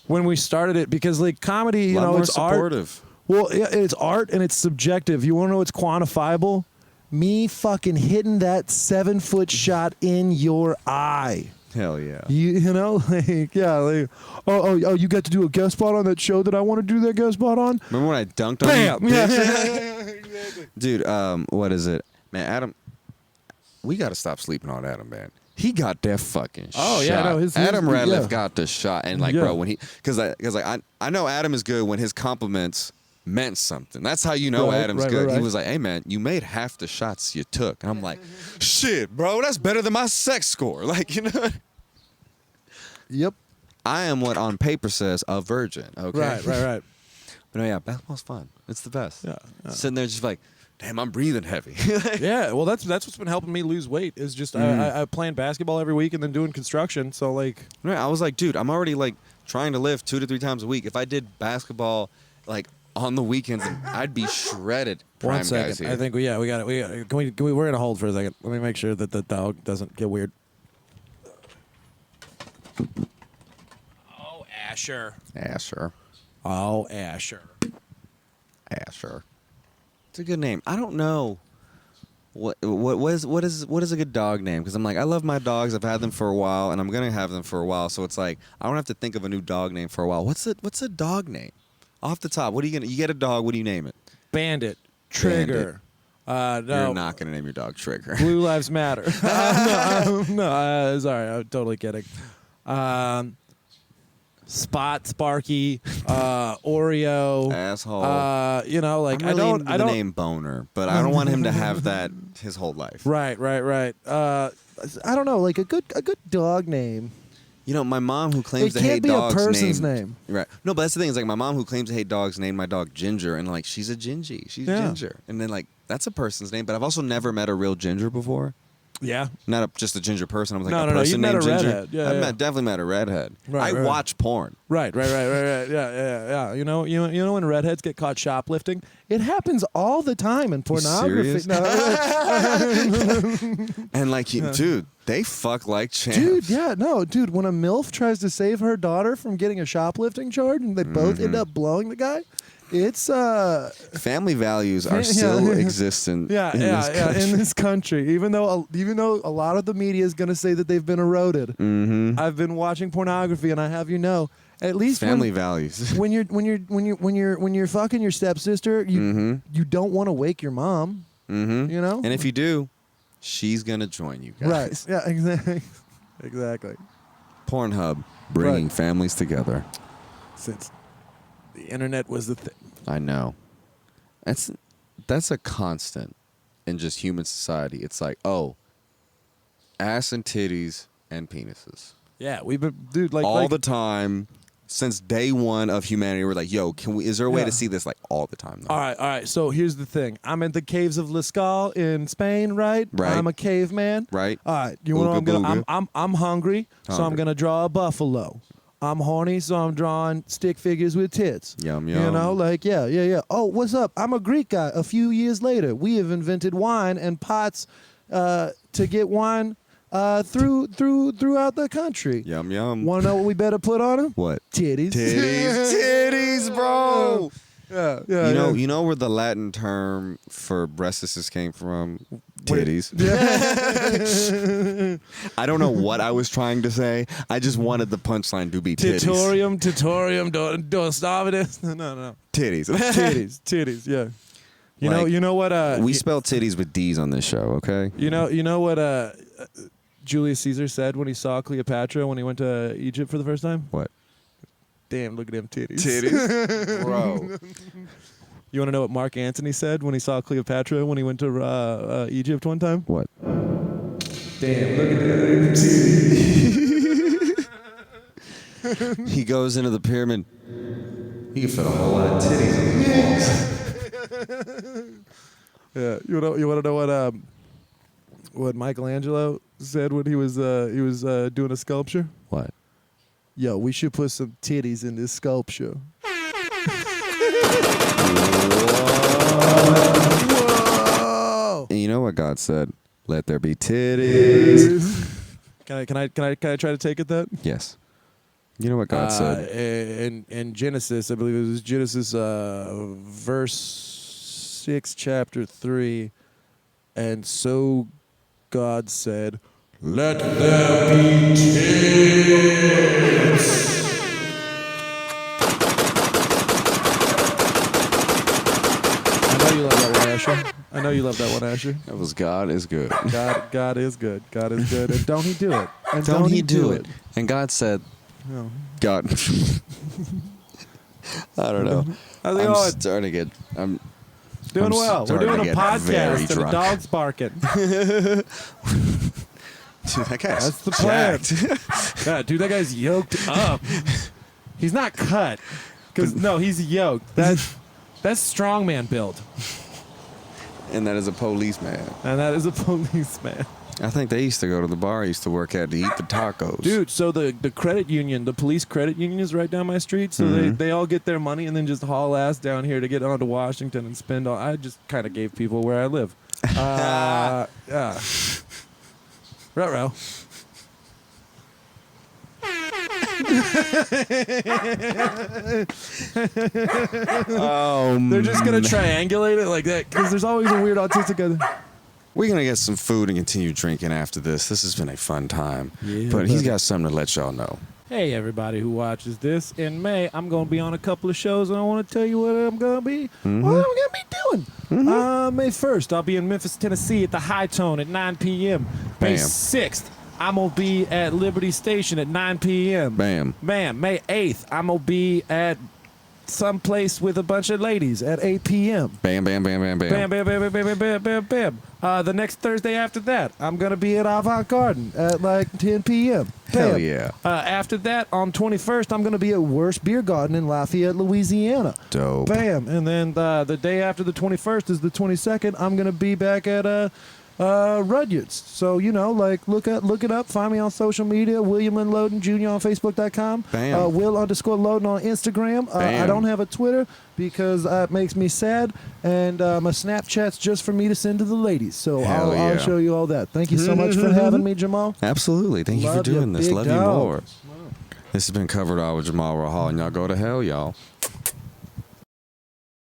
Speaker 1: when we started it, because like comedy, you
Speaker 2: A lot
Speaker 1: know,
Speaker 2: more
Speaker 1: it's art.
Speaker 2: supportive.
Speaker 1: Well, yeah, it's art and it's subjective. You want to know what's quantifiable? Me fucking hitting that 7-foot shot in your eye.
Speaker 2: Hell yeah.
Speaker 1: You know, like, yeah, like, oh, you got to do a guest spot on that show that I want to do that guest spot on?
Speaker 2: Remember when I dunked on
Speaker 1: Bam!
Speaker 2: you?
Speaker 1: Yeah,
Speaker 2: bitch?
Speaker 1: exactly.
Speaker 2: Dude, what is it? Man, Adam, we got to stop sleeping on Adam, man. He got that fucking
Speaker 1: Oh,
Speaker 2: shot.
Speaker 1: yeah, no, his
Speaker 2: Adam Radcliffe
Speaker 1: yeah.
Speaker 2: got the shot. And, like,
Speaker 1: Yeah.
Speaker 2: bro, when he, because I know Adam is good when his compliments meant something. That's how you know
Speaker 1: Right,
Speaker 2: Adam's
Speaker 1: right,
Speaker 2: good.
Speaker 1: right.
Speaker 2: He was like, hey, man, you made half the shots you took. And I'm like, shit, bro, that's better than my sex score. Like, you know?
Speaker 1: Yep.
Speaker 2: I am what on paper says a virgin, okay?
Speaker 1: Right.
Speaker 2: But no, yeah, basketball's fun. It's the best.
Speaker 1: Yeah.
Speaker 2: Sitting there just like, damn, I'm breathing heavy.
Speaker 1: Yeah, well, that's what's been helping me lose weight is just I playing basketball every week and then doing construction. So like,
Speaker 2: Right, I was like, dude, I'm already like trying to lift 2 to 3 times a week. If I did basketball like on the weekends, I'd be shredded. Prime
Speaker 1: one second,
Speaker 2: guys here.
Speaker 1: I think we got it. We're gonna hold for a second. Let me make sure that the dog doesn't get weird. Oh, Asher.
Speaker 2: Asher.
Speaker 1: Oh, Asher.
Speaker 2: Asher. It's a good name. I don't know what is a good dog name, because I'm like, I love my dogs. I've had them for a while, and I'm gonna have them for a while. So it's like I don't have to think of a new dog name for a while. What's a dog name? Off the top, what are you gonna? You get a dog. What do you name it?
Speaker 1: Bandit. Trigger. No.
Speaker 2: You're not gonna name your dog Trigger.
Speaker 1: Blue Lives Matter. No, sorry, I'm totally kidding. Spot, Sparky, Oreo,
Speaker 2: Asshole.
Speaker 1: You know, like
Speaker 2: I'm really
Speaker 1: I
Speaker 2: into the
Speaker 1: don't
Speaker 2: name Boner, but I don't want him to have that his whole life.
Speaker 1: Right. I don't know, like a good dog name.
Speaker 2: You know, my mom who claims
Speaker 1: It
Speaker 2: to hate
Speaker 1: can't be a
Speaker 2: dogs
Speaker 1: person's
Speaker 2: named-
Speaker 1: name.
Speaker 2: Right. No, but that's the thing. Is like my mom who claims to hate dogs named my dog Ginger, and like she's a Gingy. She's
Speaker 1: Yeah.
Speaker 2: Ginger, and then like that's a person's name. But I've also never met a real Ginger before.
Speaker 1: Yeah.
Speaker 2: Not just a ginger person. I was like
Speaker 1: No,
Speaker 2: a
Speaker 1: no,
Speaker 2: person
Speaker 1: you've met
Speaker 2: named
Speaker 1: a
Speaker 2: Ginger.
Speaker 1: redhead. Yeah, yeah.
Speaker 2: Definitely met a redhead.
Speaker 1: Right,
Speaker 2: I
Speaker 1: right.
Speaker 2: watch porn.
Speaker 1: Right. Yeah. You know when redheads get caught shoplifting, it happens all the time in pornography.
Speaker 2: serious?
Speaker 1: No.
Speaker 2: And like, dude, they fuck like champs.
Speaker 1: Dude, yeah, no, dude. When a MILF tries to save her daughter from getting a shoplifting charge, and they both end up blowing the guy, it's
Speaker 2: Family values are
Speaker 1: Yeah.
Speaker 2: still existent.
Speaker 1: yeah,
Speaker 2: in this country.
Speaker 1: in this country. Even though a lot of the media is going to say that they've been eroded, I've been watching pornography, and I have you know, at least
Speaker 2: Family values.
Speaker 1: when you're fucking your stepsister, you don't want to wake your mom.
Speaker 2: Mm-hmm.
Speaker 1: You know,
Speaker 2: And if you do, she's gonna join you guys.
Speaker 1: right? Yeah, exactly.
Speaker 2: Pornhub bringing
Speaker 1: Right.
Speaker 2: families together.
Speaker 1: Since the internet was the thing.
Speaker 2: I know. That's a constant in just human society. It's like, oh, ass and titties and penises.
Speaker 1: Yeah, we've been, dude, like
Speaker 2: all the time since day one of humanity. We're like, yo, is there a way
Speaker 1: Yeah.
Speaker 2: to see this like all the time? Though?
Speaker 1: All right. So here's the thing. I'm in the caves of Lascaux in Spain, right?
Speaker 2: Right.
Speaker 1: I'm a caveman.
Speaker 2: Right.
Speaker 1: All right. You know what I'm gonna?
Speaker 2: Ooga
Speaker 1: I'm hungry, so I'm
Speaker 2: Hungry.
Speaker 1: gonna draw a buffalo. I'm horny, so I'm drawing stick figures with tits.
Speaker 2: Yum,
Speaker 1: You
Speaker 2: yum.
Speaker 1: know, like yeah. Oh, what's up? I'm a Greek guy. A few years later, we have invented wine and pots to get wine throughout the country.
Speaker 2: Yum, yum.
Speaker 1: Want to know what we better put on them?
Speaker 2: What?
Speaker 1: Titties.
Speaker 2: Titties, bro.
Speaker 1: Yeah.
Speaker 2: You know where the Latin term for breastises came from?
Speaker 1: Wait.
Speaker 2: Titties.
Speaker 1: Yeah.
Speaker 2: I don't know what I was trying to say. I just wanted the punchline to be titties.
Speaker 1: Titorium, don't stop it. No.
Speaker 2: Titties.
Speaker 1: Titties, yeah. You
Speaker 2: Like,
Speaker 1: know what
Speaker 2: we spell titties with D's on this show, okay?
Speaker 1: you know what Julius Caesar said when he saw Cleopatra when he went to Egypt for the first time?
Speaker 2: What?
Speaker 1: Damn, look at them titties.
Speaker 2: Titties? Bro.
Speaker 1: You want to know what Mark Antony said when he saw Cleopatra when he went to Egypt one time?
Speaker 2: What?
Speaker 1: Damn, look at them titties.
Speaker 2: He goes into the pyramid. He can fit a whole lot of titties on the walls.
Speaker 1: Yeah, you want to know what Michelangelo said when he was doing a sculpture?
Speaker 2: What?
Speaker 1: Yo, we should put some titties in this sculpture. Whoa!
Speaker 2: And you know what God said? Let there be titties.
Speaker 1: Can I try to take it that?
Speaker 2: Yes. You know what God said?
Speaker 1: In Genesis, I believe it was Genesis verse 6, chapter 3, and so God said, "Let there be tits." I know you love that one, Asher.
Speaker 2: That was God is good.
Speaker 1: God is good. God is good. And don't he do it? And
Speaker 2: Don't he do it? And God said,
Speaker 1: No.
Speaker 2: God. I don't know.
Speaker 1: How's it
Speaker 2: I'm
Speaker 1: going?
Speaker 2: starting to get. I'm
Speaker 1: Doing well. We're
Speaker 2: starting
Speaker 1: doing
Speaker 2: to
Speaker 1: a
Speaker 2: get very
Speaker 1: podcast and the
Speaker 2: drunk.
Speaker 1: dog's barking.
Speaker 2: Dude, that guy's
Speaker 1: That's the plan.
Speaker 2: jacked.
Speaker 1: God, dude, that guy's yoked up. He's not cut. Cause no, he's yoked. That's strongman build.
Speaker 2: And that is a policeman.
Speaker 1: And that is a policeman.
Speaker 2: I think they used to go to the bar I used to work at to eat the tacos.
Speaker 1: Dude, so the credit union, the police credit union is right down my street. So they all get their money and then just haul ass down here to get onto Washington and spend all. I just kind of gave people where I live. Yeah. Ruh-roh. They're just going to triangulate it like that because there's always a weird autistic guy.
Speaker 2: We're going to get some food and continue drinking after this. This has been a fun time.
Speaker 1: Yeah,
Speaker 2: but he's
Speaker 1: buddy.
Speaker 2: got something to let y'all know.
Speaker 1: Hey, everybody who watches this. In May, I'm going to be on a couple of shows, and I want to tell you what I'm going to be. What I'm going to be doing. May 1st, I'll be in Memphis, Tennessee at the High Tone at 9 p.m. May
Speaker 2: Bam.
Speaker 1: 6th, I'm going to be at Liberty Station at 9 p.m.
Speaker 2: Bam.
Speaker 1: Bam. May 8th, I'm going to be at some place with a bunch of ladies at 8 p.m.
Speaker 2: Bam, bam, bam, bam, bam.
Speaker 1: Bam, bam, bam, bam, bam, bam, bam, bam. The next Thursday after that, I'm going to be at Avant Garden at like 10 p.m. Bam.
Speaker 2: Hell yeah.
Speaker 1: After that, on 21st, I'm going to be at Worst Beer Garden in Lafayette, Louisiana.
Speaker 2: Dope.
Speaker 1: Bam. And then the day after the 21st is the 22nd. I'm going to be back at Rudyard's. So, you know, like, look it up. Find me on social media. William Lynn Loden Jr. on Facebook.com.
Speaker 2: Bam.
Speaker 1: Will_Loden on Instagram. I
Speaker 2: Bam.
Speaker 1: don't have a Twitter because it makes me sad. And my Snapchat's just for me to send to the ladies. So
Speaker 2: Hell
Speaker 1: I'll
Speaker 2: yeah.
Speaker 1: show you all that. Thank you so much for having me, Jamal.
Speaker 2: Absolutely. Thank you for
Speaker 1: Love ya,
Speaker 2: doing this.
Speaker 1: big
Speaker 2: Love you
Speaker 1: dog.
Speaker 2: more. This has been Covered All with Jamal Rahal, and y'all go to hell, y'all.